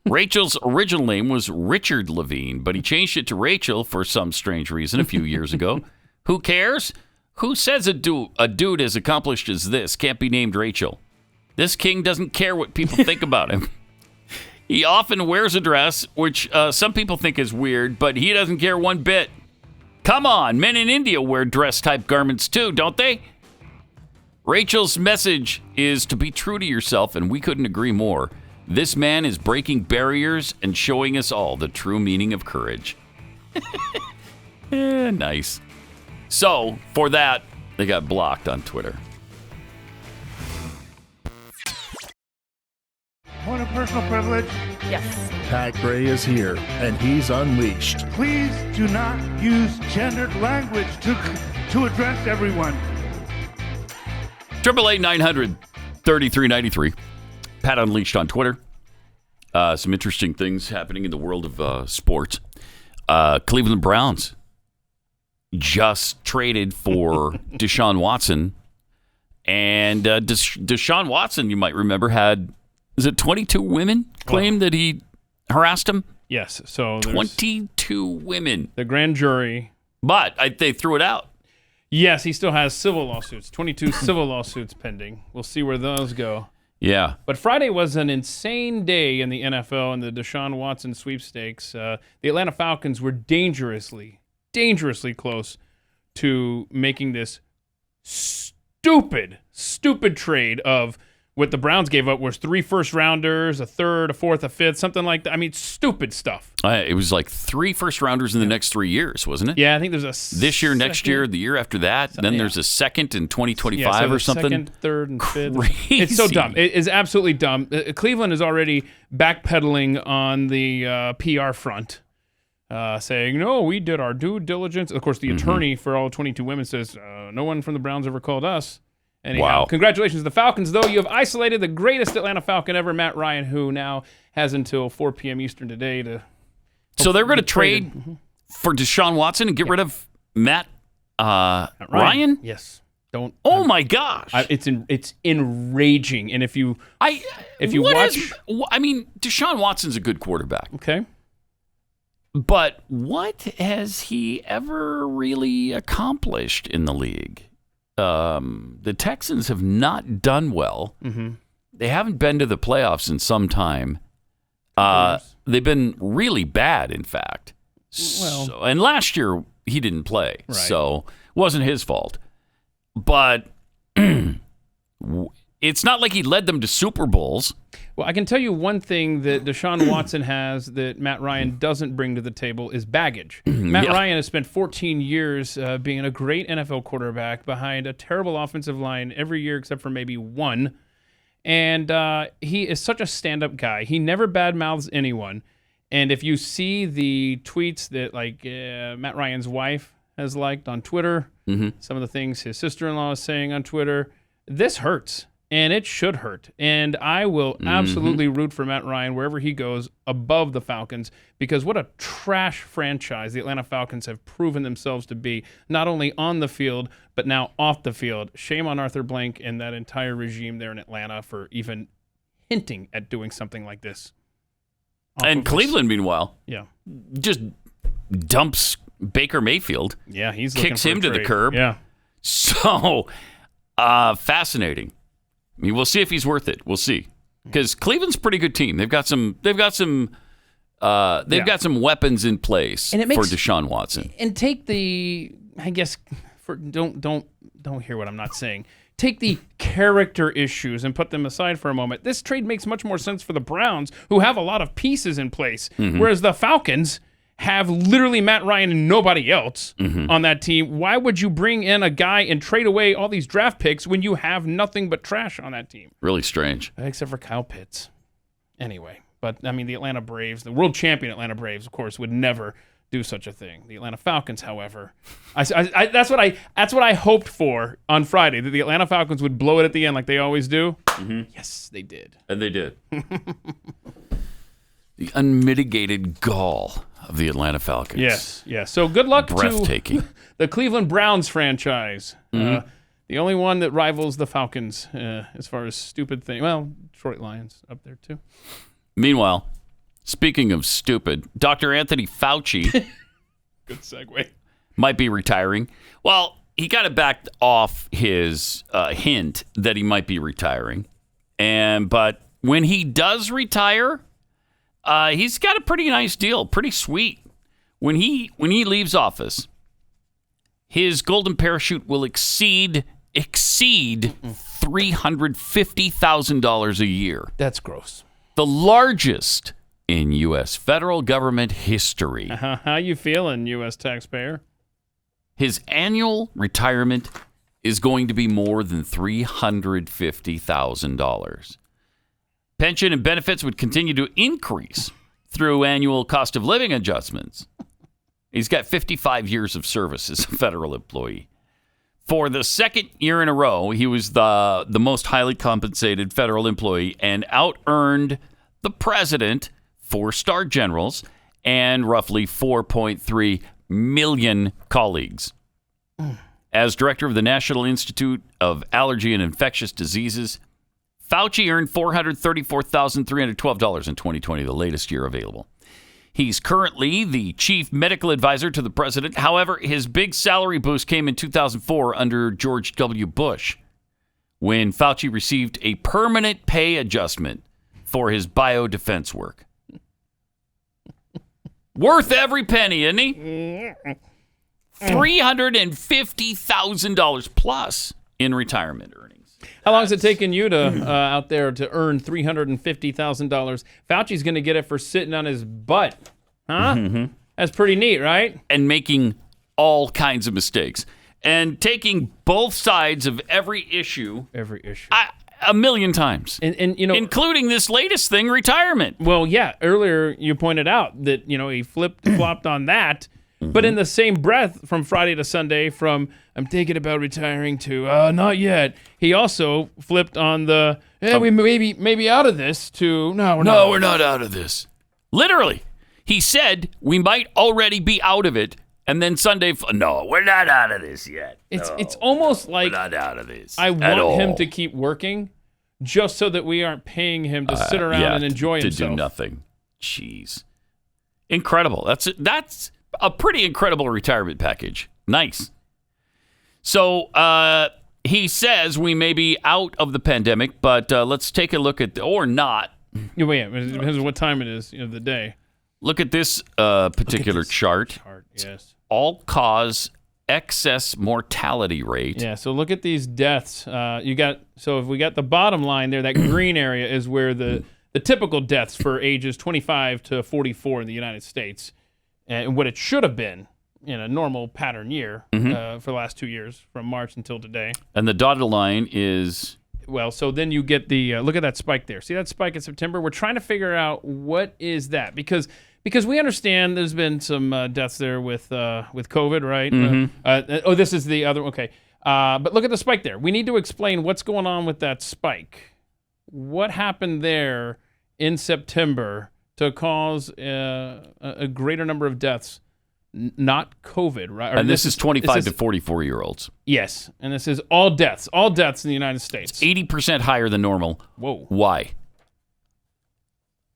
S2: Rachel's original name was Richard Levine, but he changed it to Rachel for some strange reason a few years ago. Who cares? Who says a dude as accomplished as this can't be named Rachel? This king doesn't care what people think about him. He often wears a dress, which some people think is weird, but he doesn't care one bit. Come on, men in India wear dress-type garments too, don't they? Rachel's message is to be true to yourself, and we couldn't agree more. This man is breaking barriers and showing us all the true meaning of courage. Nice. So, for that, they got blocked on Twitter.
S20: Want a personal privilege?
S10: Yes.
S20: Pat Gray is here, and he's unleashed. Please do not use gendered language to address everyone.
S2: 888-900-3393. Pat Unleashed on Twitter. Some interesting things happening in the world of sports. Cleveland Browns just traded for Deshaun Watson. And Deshaun Watson, you might remember, had, is it 22 women claim that he harassed him?
S3: Yes. So
S2: 22 women.
S3: The grand jury.
S2: But they threw it out.
S3: Yes, he still has civil lawsuits, 22 civil lawsuits pending. We'll see where those go.
S2: Yeah.
S3: But Friday was an insane day in the NFL and the Deshaun Watson sweepstakes. The Atlanta Falcons were dangerously close to making this stupid trade of what the Browns gave up was 3 first-rounders, a third, a fourth, a fifth, something like that. I mean, stupid stuff.
S2: It was like 3 first-rounders in the next 3 years, wasn't it?
S3: Yeah, I think there's a
S2: this year, next year, the year after that. Then there's a second in 2025 or something.
S3: Second, third, and fifth.
S2: Crazy.
S3: It's so dumb. It is absolutely dumb. Cleveland is already backpedaling on the PR front, saying, no, we did our due diligence. Of course, the attorney for all 22 women says, no one from the Browns ever called us. Anyhow,
S2: wow.
S3: Congratulations to the Falcons, though. You have isolated the greatest Atlanta Falcon ever, Matt Ryan, who now has until 4 p.m. Eastern today to...
S2: So they're going to trade for Deshaun Watson and get rid of Matt Ryan?
S3: Yes.
S2: Oh, my gosh.
S3: It's enraging. And if you watch...
S2: Deshaun Watson's a good quarterback.
S3: Okay.
S2: But what has he ever really accomplished in the league? The Texans have not done well.
S3: Mm-hmm.
S2: They haven't been to the playoffs in some time. They've been really bad, in fact.
S3: Well,
S2: and last year he didn't play,
S3: right.
S2: So it wasn't his fault. But it's not like he led them to Super Bowls.
S3: Well, I can tell you one thing that Deshaun Watson has that Matt Ryan doesn't bring to the table is baggage. Matt Ryan has spent 14 years being a great NFL quarterback behind a terrible offensive line every year except for maybe one. And he is such a stand-up guy. He never badmouths anyone. And if you see the tweets that Matt Ryan's wife has liked on Twitter, some of the things his sister-in-law is saying on Twitter, this hurts. And it should hurt. And I will absolutely root for Matt Ryan wherever he goes above the Falcons, because what a trash franchise the Atlanta Falcons have proven themselves to be, not only on the field, but now off the field. Shame on Arthur Blank and that entire regime there in Atlanta for even hinting at doing something like this.
S2: And Cleveland, meanwhile,
S3: just
S2: dumps Baker Mayfield.
S3: Yeah, he's
S2: kicks him to the curb.
S3: Yeah.
S2: So, fascinating. I mean, we'll see if he's worth it. We'll see, because Cleveland's a pretty good team. They've got some weapons in place for Deshaun Watson.
S3: And take the, I guess, don't hear what I'm not saying. Take the character issues and put them aside for a moment. This trade makes much more sense for the Browns, who have a lot of pieces in place, whereas the Falcons have literally Matt Ryan and nobody else on that team. Why would you bring in a guy and trade away all these draft picks when you have nothing but trash on that team?
S2: Really strange.
S3: Except for Kyle Pitts. Anyway, but I mean, the Atlanta Braves, the world champion Atlanta Braves, of course, would never do such a thing. The Atlanta Falcons, however, that's what I hoped for on Friday, that the Atlanta Falcons would blow it at the end like they always do. Yes, they did.
S2: And they did. The unmitigated gall of the Atlanta Falcons.
S3: Yes. So good luck
S2: to
S3: the Cleveland Browns franchise. The only one that rivals the Falcons as far as stupid thing. Well, Detroit Lions up there too.
S2: Meanwhile, speaking of stupid, Dr. Anthony Fauci
S3: good segue,
S2: might be retiring. Well, he kind of backed off his hint that he might be retiring. But when he does retire, he's got a pretty nice deal, pretty sweet. When he leaves office, his golden parachute will exceed $350,000 a year.
S3: That's gross.
S2: The largest in U.S. federal government history.
S3: How you feeling, U.S. taxpayer?
S2: His annual retirement is going to be more than $350,000. Pension and benefits would continue to increase through annual cost of living adjustments. He's got 55 years of service as a federal employee. For the second year in a row, he was the most highly compensated federal employee and out-earned the president, 4-star generals, and roughly 4.3 million colleagues. As director of the National Institute of Allergy and Infectious Diseases, Fauci earned $434,312 in 2020, the latest year available. He's currently the chief medical advisor to the president. However, his big salary boost came in 2004 under George W. Bush, when Fauci received a permanent pay adjustment for his biodefense work. Worth every penny, isn't he? $350,000 plus in retirement earnings.
S3: How long has it taken you to out there to earn $350,000? Fauci's going to get it for sitting on his butt. Huh?
S2: Mm-hmm.
S3: That's pretty neat, right?
S2: And making all kinds of mistakes. And taking both sides of every issue. A million times.
S3: And you know,
S2: including this latest thing, retirement.
S3: Well, yeah. Earlier you pointed out that, you know, he flopped on that. Mm-hmm. But in the same breath, from Friday to Sunday, from I'm thinking about retiring to not yet, he also flipped on the we maybe out of this to we're not
S2: out of this. Literally, he said we might already be out of it, and then Sunday, no, we're not out of this yet.
S3: It's almost like
S2: we're not out of this.
S3: I want him to keep working, just so that we aren't paying him to sit around and enjoy himself.
S2: To do nothing. Jeez, incredible. That's a pretty incredible retirement package. Nice. So he says we may be out of the pandemic, but let's take a look at or not.
S3: Yeah, it depends on what time it is of the day.
S2: Look at this particular chart.
S3: Yes.
S2: All-cause excess mortality rate.
S3: Yeah. So look at these deaths. So if we got the bottom line there, that green area is where the typical deaths for ages 25 to 44 in the United States. And what it should have been in a normal pattern year for the last 2 years, from March until today.
S2: And the dotted line is...
S3: Well, so then you get the... look at that spike there. See that spike in September? We're trying to figure out what is that. Because we understand there's been some deaths there with COVID, right?
S2: Mm-hmm.
S3: This is the other... Okay. But look at the spike there. We need to explain what's going on with that spike. What happened there in September to cause a greater number of deaths, not COVID, right?
S2: And this is 25 to 44-year-olds.
S3: Yes, and this is all deaths in the United States.
S2: 80% higher than normal.
S3: Whoa.
S2: Why?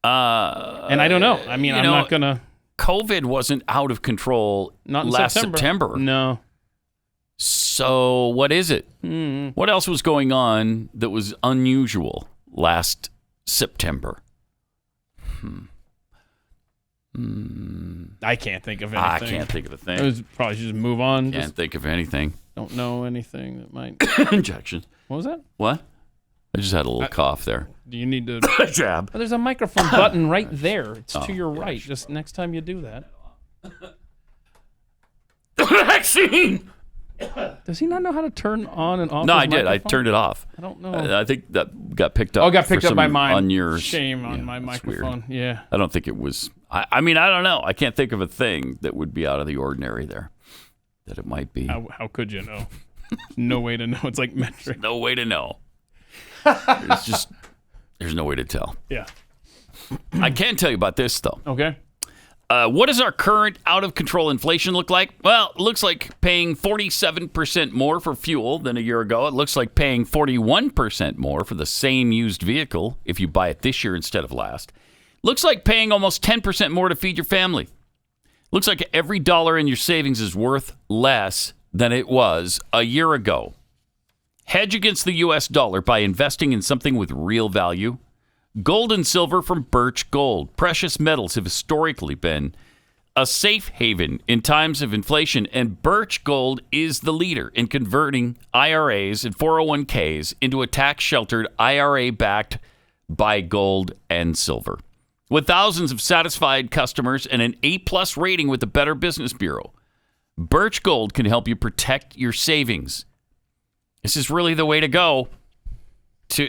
S3: And I don't know. I mean, I'm not going to...
S2: COVID wasn't out of control last September.
S3: No.
S2: So what is it? Mm-hmm. What else was going on that was unusual last September?
S3: I can't think of anything.
S2: I can't think of a thing.
S3: Probably should just move on.
S2: Can't think of anything.
S3: Don't know anything that might...
S2: Injections.
S3: What was that?
S2: What? I just had a little cough there.
S3: Do you need to...
S2: Jab.
S3: Oh, there's a microphone button right there. It's to your right. Just next time you do that.
S2: The vaccine!
S3: Does he not know how to turn on and off?
S2: No,
S3: his
S2: I did.
S3: microphone?
S2: I turned it off.
S3: I don't know.
S2: I think that got picked up.
S3: Oh, it got picked up by mine.
S2: On yours.
S3: Shame on my microphone. Yeah.
S2: I don't think it was. I mean, I don't know. I can't think of a thing that would be out of the ordinary there. That it might be.
S3: How could you know? No way to know. It's like metric.
S2: No way to know. There's no way to tell.
S3: Yeah.
S2: I can tell you about this though.
S3: Okay.
S2: What does our current out-of-control inflation look like? Well, it looks like paying 47% more for fuel than a year ago. It looks like paying 41% more for the same used vehicle if you buy it this year instead of last. Looks like paying almost 10% more to feed your family. Looks like every dollar in your savings is worth less than it was a year ago. Hedge against the U.S. dollar by investing in something with real value. Gold and silver from Birch Gold. Precious metals have historically been a safe haven in times of inflation, and Birch Gold is the leader in converting IRAs and 401ks into a tax-sheltered IRA backed by gold and silver. With thousands of satisfied customers and an A-plus rating with the Better Business Bureau, Birch Gold can help you protect your savings. This is really the way to go.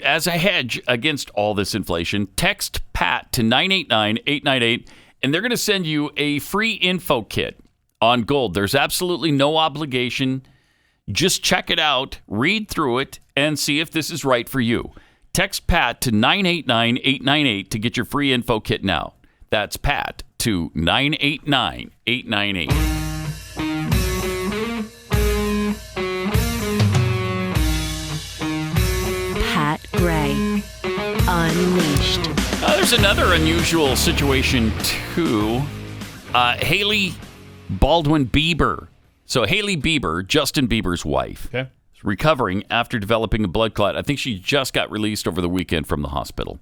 S2: As a hedge against all this inflation, text PAT to 989-898, and they're going to send you a free info kit on gold. There's absolutely no obligation. Just check it out, read through it, and see if this is right for you. Text PAT to 989-898 to get your free info kit now. That's PAT to 989-898.
S1: Pat Gray, Unleashed.
S2: There's another unusual situation, too. Haley Baldwin Bieber. So Haley Bieber, Justin Bieber's wife, is recovering after developing a blood clot. I think she just got released over the weekend from the hospital.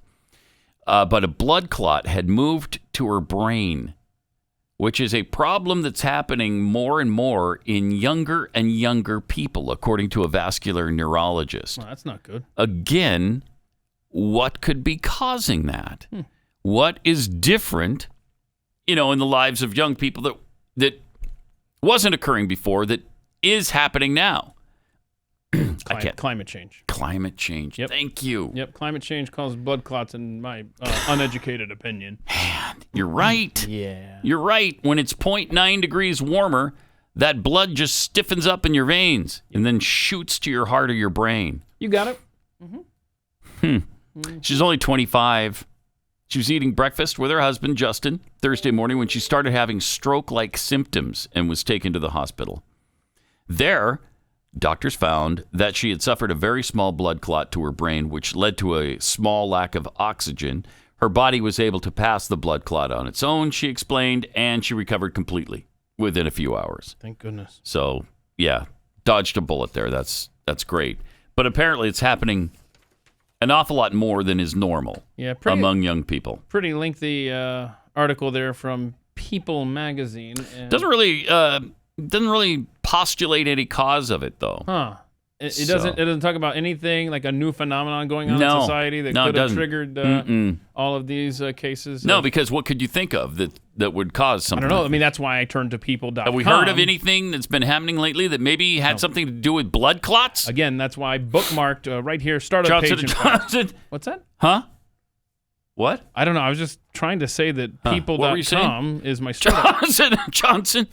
S2: But a blood clot had moved to her brain, which is a problem that's happening more and more in younger and younger people, according to a vascular neurologist.
S3: Well, that's not good.
S2: Again, what could be causing that? What is different, in the lives of young people that wasn't occurring before that is happening now?
S3: Climate change.
S2: Climate change.
S3: Yep.
S2: Thank you.
S3: Yep. Climate change causes blood clots, in my uneducated opinion.
S2: Man, you're right.
S3: Yeah.
S2: You're right. When it's 0.9 degrees warmer, that blood just stiffens up in your veins and then shoots to your heart or your brain.
S3: You got it.
S2: She's only 25. She was eating breakfast with her husband, Justin, Thursday morning when she started having stroke-like symptoms and was taken to the hospital. There, doctors found that she had suffered a very small blood clot to her brain, which led to a small lack of oxygen. Her body was able to pass the blood clot on its own, she explained, and she recovered completely within a few hours.
S3: Thank goodness.
S2: So, yeah, dodged a bullet there. That's great. But apparently it's happening an awful lot more than is normal among young people.
S3: Pretty lengthy article there from People magazine.
S2: Doesn't really postulate any cause of it, though.
S3: Huh. It doesn't talk about anything like a new phenomenon going on in society that could have triggered all of these cases.
S2: No, because what could you think of that would cause something?
S3: I don't know. I mean, that's why I turned to people.com.
S2: Have we heard of anything that's been happening lately that maybe had something to do with blood clots?
S3: Again, that's why I bookmarked right here, startup page.
S2: Johnson.
S3: What's that?
S2: Huh? What?
S3: I don't know. I was just trying to say that people.com is my startup.
S2: Johnson.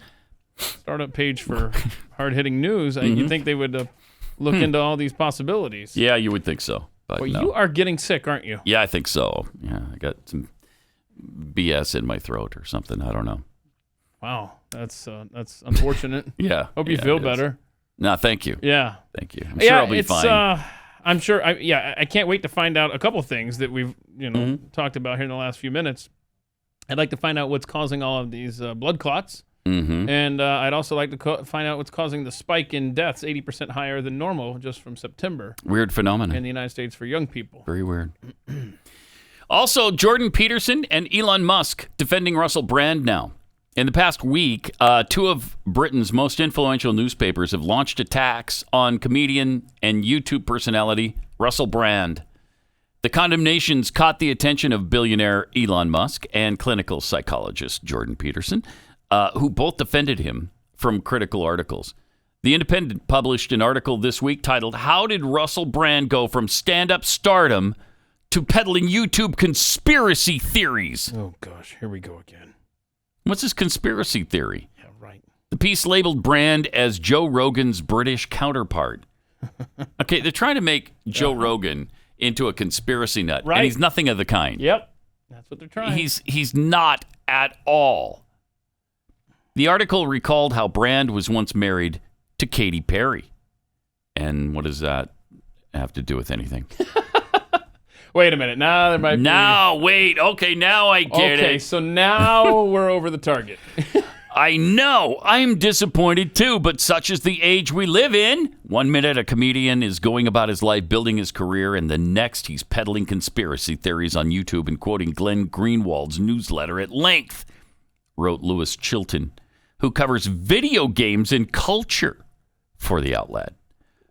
S3: Startup page for hard-hitting news. You'd think they would look into all these possibilities.
S2: Yeah, you would think so. But
S3: well,
S2: no.
S3: You are getting sick, aren't you?
S2: Yeah, I think so. Yeah, I got some BS in my throat or something. I don't know.
S3: Wow, that's unfortunate.
S2: Yeah.
S3: Hope you feel better.
S2: No, thank you.
S3: Yeah.
S2: Thank you. I'm sure I'll be fine.
S3: I'm sure. I can't wait to find out a couple things that we've talked about here in the last few minutes. I'd like to find out what's causing all of these blood clots. And I'd also like to find out what's causing the spike in deaths, 80% higher than normal just from September.
S2: Weird phenomenon.
S3: In the United States for young people.
S2: Very weird. Also, Jordan Peterson and Elon Musk defending Russell Brand now. In the past week, two of Britain's most influential newspapers have launched attacks on comedian and YouTube personality Russell Brand. The condemnations caught the attention of billionaire Elon Musk and clinical psychologist Jordan Peterson, who both defended him from critical articles. The Independent published an article this week titled, "How Did Russell Brand Go from Stand-Up Stardom to Peddling YouTube Conspiracy Theories?"
S3: Oh, gosh, here we go again.
S2: What's his conspiracy theory?
S3: Yeah, right.
S2: The piece labeled Brand as Joe Rogan's British counterpart. Okay, they're trying to make Joe Rogan into a conspiracy nut, and he's nothing of the kind.
S3: Yep, that's what they're trying.
S2: He's not at all. The article recalled how Brand was once married to Katy Perry. And what does that have to do with anything?
S3: Wait a minute. Now there might be...
S2: Now, wait. Okay, now I get it.
S3: Okay, so now we're over the target.
S2: I know. I'm disappointed too, but such is the age we live in. 1 minute, a comedian is going about his life, building his career, and the next, he's peddling conspiracy theories on YouTube and quoting Glenn Greenwald's newsletter at length, wrote Lewis Chilton, who covers video games and culture for the outlet.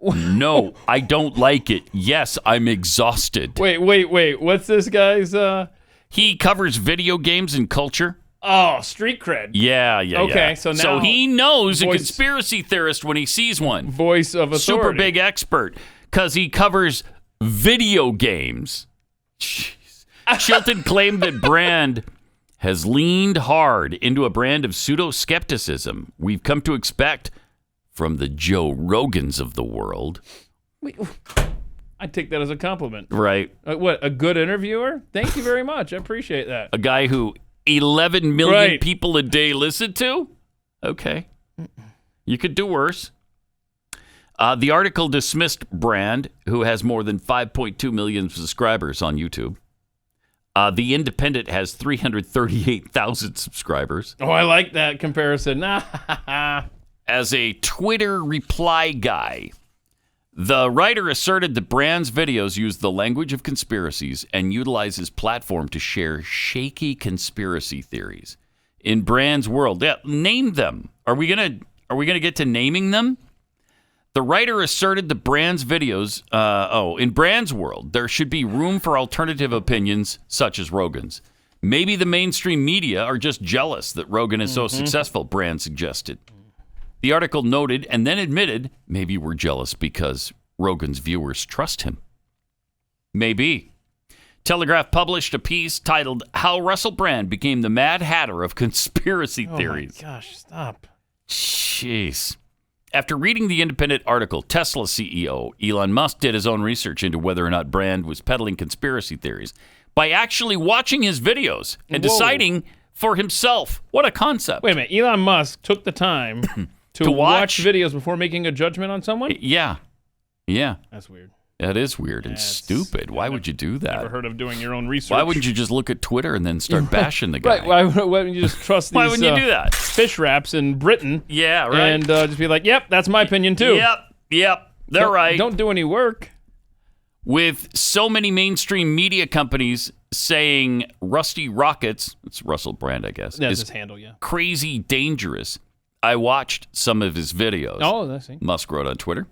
S2: No, I don't like it. Yes, I'm exhausted.
S3: Wait. What's this guy's...
S2: He covers video games and culture.
S3: Oh, street cred.
S2: Yeah.
S3: Okay, so now...
S2: So he knows a conspiracy theorist when he sees one.
S3: Voice of authority.
S2: Super big expert, because he covers video games. Jeez. Chilton claimed that brand has leaned hard into a brand of pseudo-skepticism we've come to expect from the Joe Rogans of the world.
S3: I take that as a compliment.
S2: Right.
S3: What, a good interviewer? Thank you very much. I appreciate that.
S2: A guy who 11 million people a day listen to? Okay. You could do worse. The article dismissed Brand, who has more than 5.2 million subscribers on YouTube. The Independent has 338,000 subscribers.
S3: Oh, I like that comparison.
S2: As a Twitter reply guy, the writer asserted that Brand's videos use the language of conspiracies and utilize his platform to share shaky conspiracy theories. In Brand's world, name them. Are we gonna get to naming them? The writer asserted that Brand's videos, in Brand's world, there should be room for alternative opinions such as Rogan's. Maybe the mainstream media are just jealous that Rogan is so successful, Brand suggested. The article noted and then admitted maybe we're jealous because Rogan's viewers trust him. Maybe. Telegraph published a piece titled How Russell Brand Became the Mad Hatter of Conspiracy Theories.
S3: Oh my gosh, stop.
S2: Jeez. After reading the Independent article, Tesla CEO Elon Musk did his own research into whether or not Brand was peddling conspiracy theories by actually watching his videos and deciding for himself. What a concept.
S3: Wait a minute. Elon Musk took the time to watch videos before making a judgment on someone?
S2: Yeah.
S3: That's weird.
S2: That is weird and stupid. Why would you do that?
S3: Never heard of doing your own research.
S2: Why wouldn't you just look at Twitter and then start bashing the guy?
S3: Right. Why wouldn't you just trust these
S2: Why wouldn't you do that?
S3: fish wraps in Britain?
S2: Yeah, right.
S3: And just be like, yep, that's my opinion too.
S2: Yep. They're right.
S3: Don't do any work.
S2: With so many mainstream media companies saying Rusty Rockets, it's Russell Brand, I guess.
S3: That's his handle, yeah.
S2: Crazy dangerous. I watched some of his videos.
S3: Oh, I see.
S2: Musk wrote on Twitter.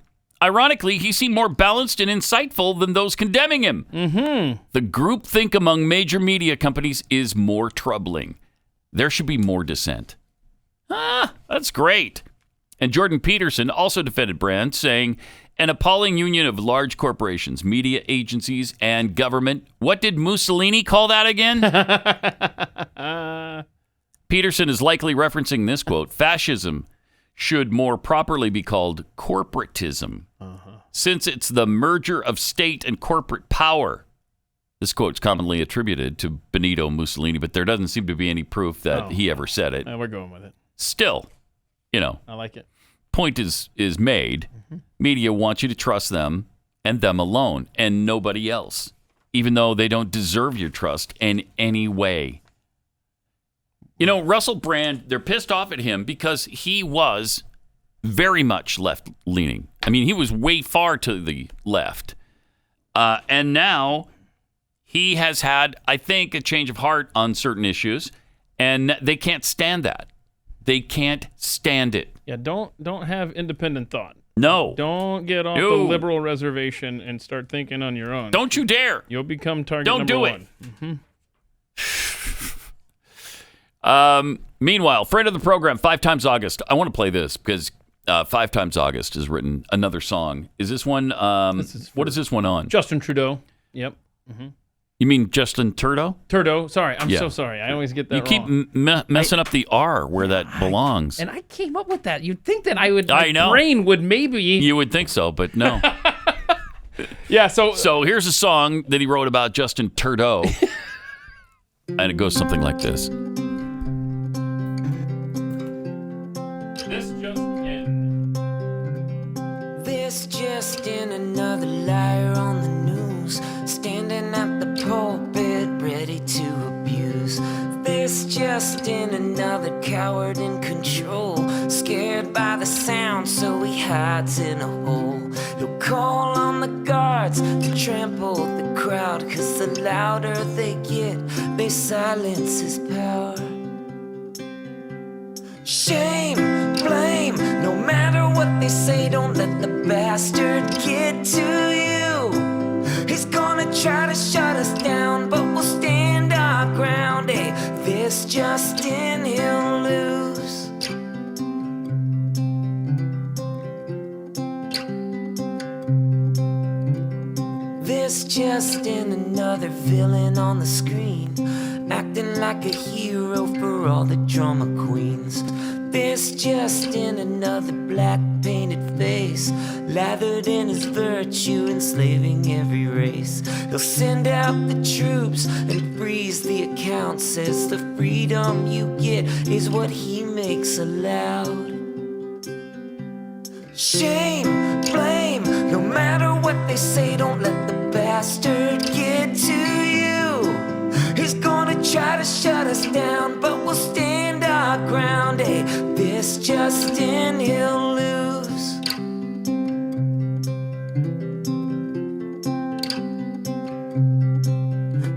S2: Ironically, he seemed more balanced and insightful than those condemning him.
S3: Mm-hmm.
S2: The groupthink among major media companies is more troubling. There should be more dissent. That's great. And Jordan Peterson also defended Brand, saying, an appalling union of large corporations, media agencies, and government. What did Mussolini call that again? Peterson is likely referencing this quote, fascism should more properly be called corporatism, since it's the merger of state and corporate power. This quote's commonly attributed to Benito Mussolini, but there doesn't seem to be any proof that he ever said it.
S3: We're going with it.
S2: Still,
S3: I like it.
S2: Point is made. Media wants you to trust them and them alone and nobody else, even though they don't deserve your trust in any way. Russell Brand, they're pissed off at him because he was very much left-leaning. I mean, he was way far to the left. And now he has had, I think, a change of heart on certain issues, and they can't stand that. They can't stand it.
S3: Yeah, don't have independent thought.
S2: No.
S3: Don't get off the liberal reservation and start thinking on your own.
S2: Don't you dare.
S3: You'll become target
S2: Don't
S3: number
S2: do
S3: one.
S2: it. Meanwhile, friend of the program, 5 Times August. I want to play this because 5 Times August has written another song. Is this one? What is this one on?
S3: Justin Trudeau. Yep. Mm-hmm.
S2: You mean Justin Trudeau?
S3: Trudeau. Sorry. I'm so sorry. I always get that
S2: wrong. You keep messing up the R where that belongs.
S13: And I came up with that. You'd think that I would.
S2: I know.
S3: Brain would maybe.
S2: You would think so, but no.
S3: Yeah. So
S2: here's a song that he wrote about Justin Trudeau, and it goes something like this.
S21: This just in, another liar on the news, standing at the pulpit ready to abuse. This just in another coward in control. Scared by the sound, so he hides in a hole. He'll call on the guards to trample the crowd, 'cause the louder they get, they silence his power. Shame, blame, no matter what they say, don't let the bastard get to you. He's gonna try to shut us down, but we'll stand our ground. Hey, this Justin, he'll lose. This Justin, another villain on the screen, acting like a hero for all the drama queens. This Justin, another black painted face, lathered in his virtue, enslaving every race. He'll send out the troops and freeze the accounts, says the freedom you get is what he makes allowed. Shame, blame, no matter what they say, don't let the bastard get to you. He's gonna try to shut us down, but we'll stand our ground. Hey, this Justin, he'll lose.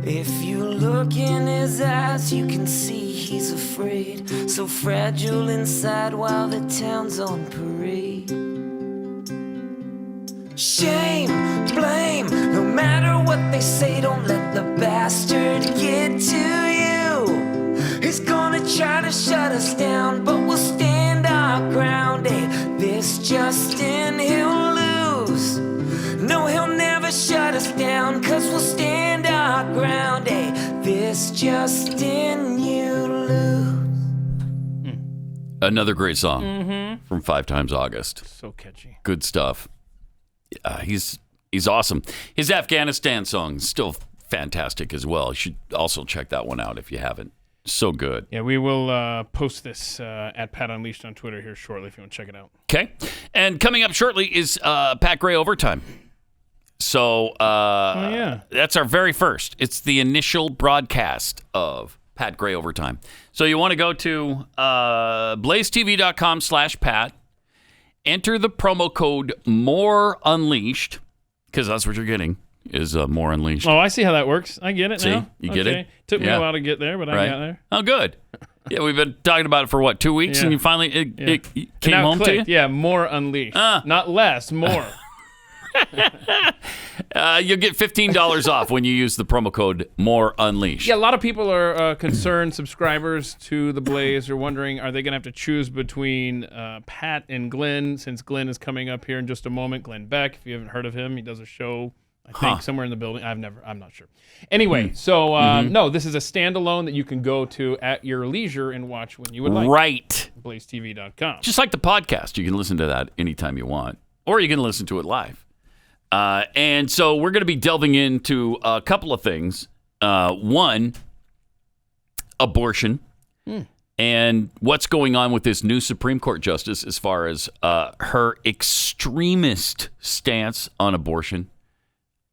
S21: If you look in his eyes, you can see he's afraid. So fragile inside while the town's on parade. Shame, blame, no matter what they say, don't let the bastard get to you. He's gonna try to shut us down, but we'll stand our ground. Hey, this Justin, he'll lose. No, he'll never shut us down, 'cause we'll stand our ground. Hey, this Justin, you lose.
S2: Another great song from 5 Times August.
S3: So catchy.
S2: Good stuff. He's awesome. His Afghanistan song is still fantastic as well. You should also check that one out if you haven't. So good.
S3: Yeah, we will post this at Pat Unleashed on Twitter here shortly if you want to check it out.
S2: Okay. And coming up shortly is Pat Gray Overtime. So that's our very first. It's the initial broadcast of Pat Gray Overtime. So you want to go to blazetv.com/Pat. Enter the promo code More Unleashed, because that's what you're getting is More Unleashed.
S3: Oh, I see how that works. I get it now.
S2: You get it?
S3: Took me a while to get there, but I got there.
S2: Oh, good. Yeah, we've been talking about it for, 2 weeks, and you finally, it came home to you?
S3: Yeah, More Unleashed. Not less, more.
S2: You'll get $15 off when you use the promo code More Unleashed.
S3: Yeah, a lot of people are concerned subscribers to The Blaze are wondering, are they going to have to choose between Pat and Glenn, since Glenn is coming up here in just a moment. Glenn Beck, if you haven't heard of him, he does a show, I think, somewhere in the building. I'm not sure. Anyway, so no, this is a standalone that you can go to at your leisure and watch when you would like.
S2: Right.
S3: BlazeTV.com.
S2: Just like the podcast. You can listen to that anytime you want, or you can listen to it live. And so we're going to be delving into a couple of things. One, abortion, and what's going on with this new Supreme Court justice as far as her extremist stance on abortion.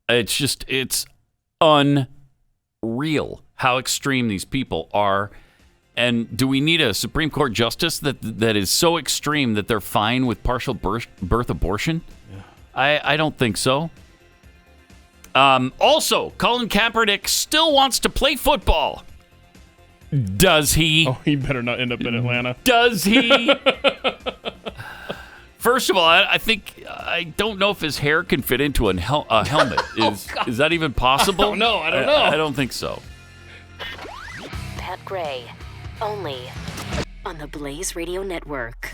S2: It's unreal how extreme these people are. And do we need a Supreme Court justice that is so extreme that they're fine with partial birth abortion? I don't think so. Also, Colin Kaepernick still wants to play football. Does he?
S3: Oh, he better not end up in Atlanta.
S2: Does he? First of all, I don't know if his hair can fit into a helmet. Is that even possible?
S3: I don't know.
S2: I don't think so.
S1: Pat Gray, only on the Blaze Radio Network.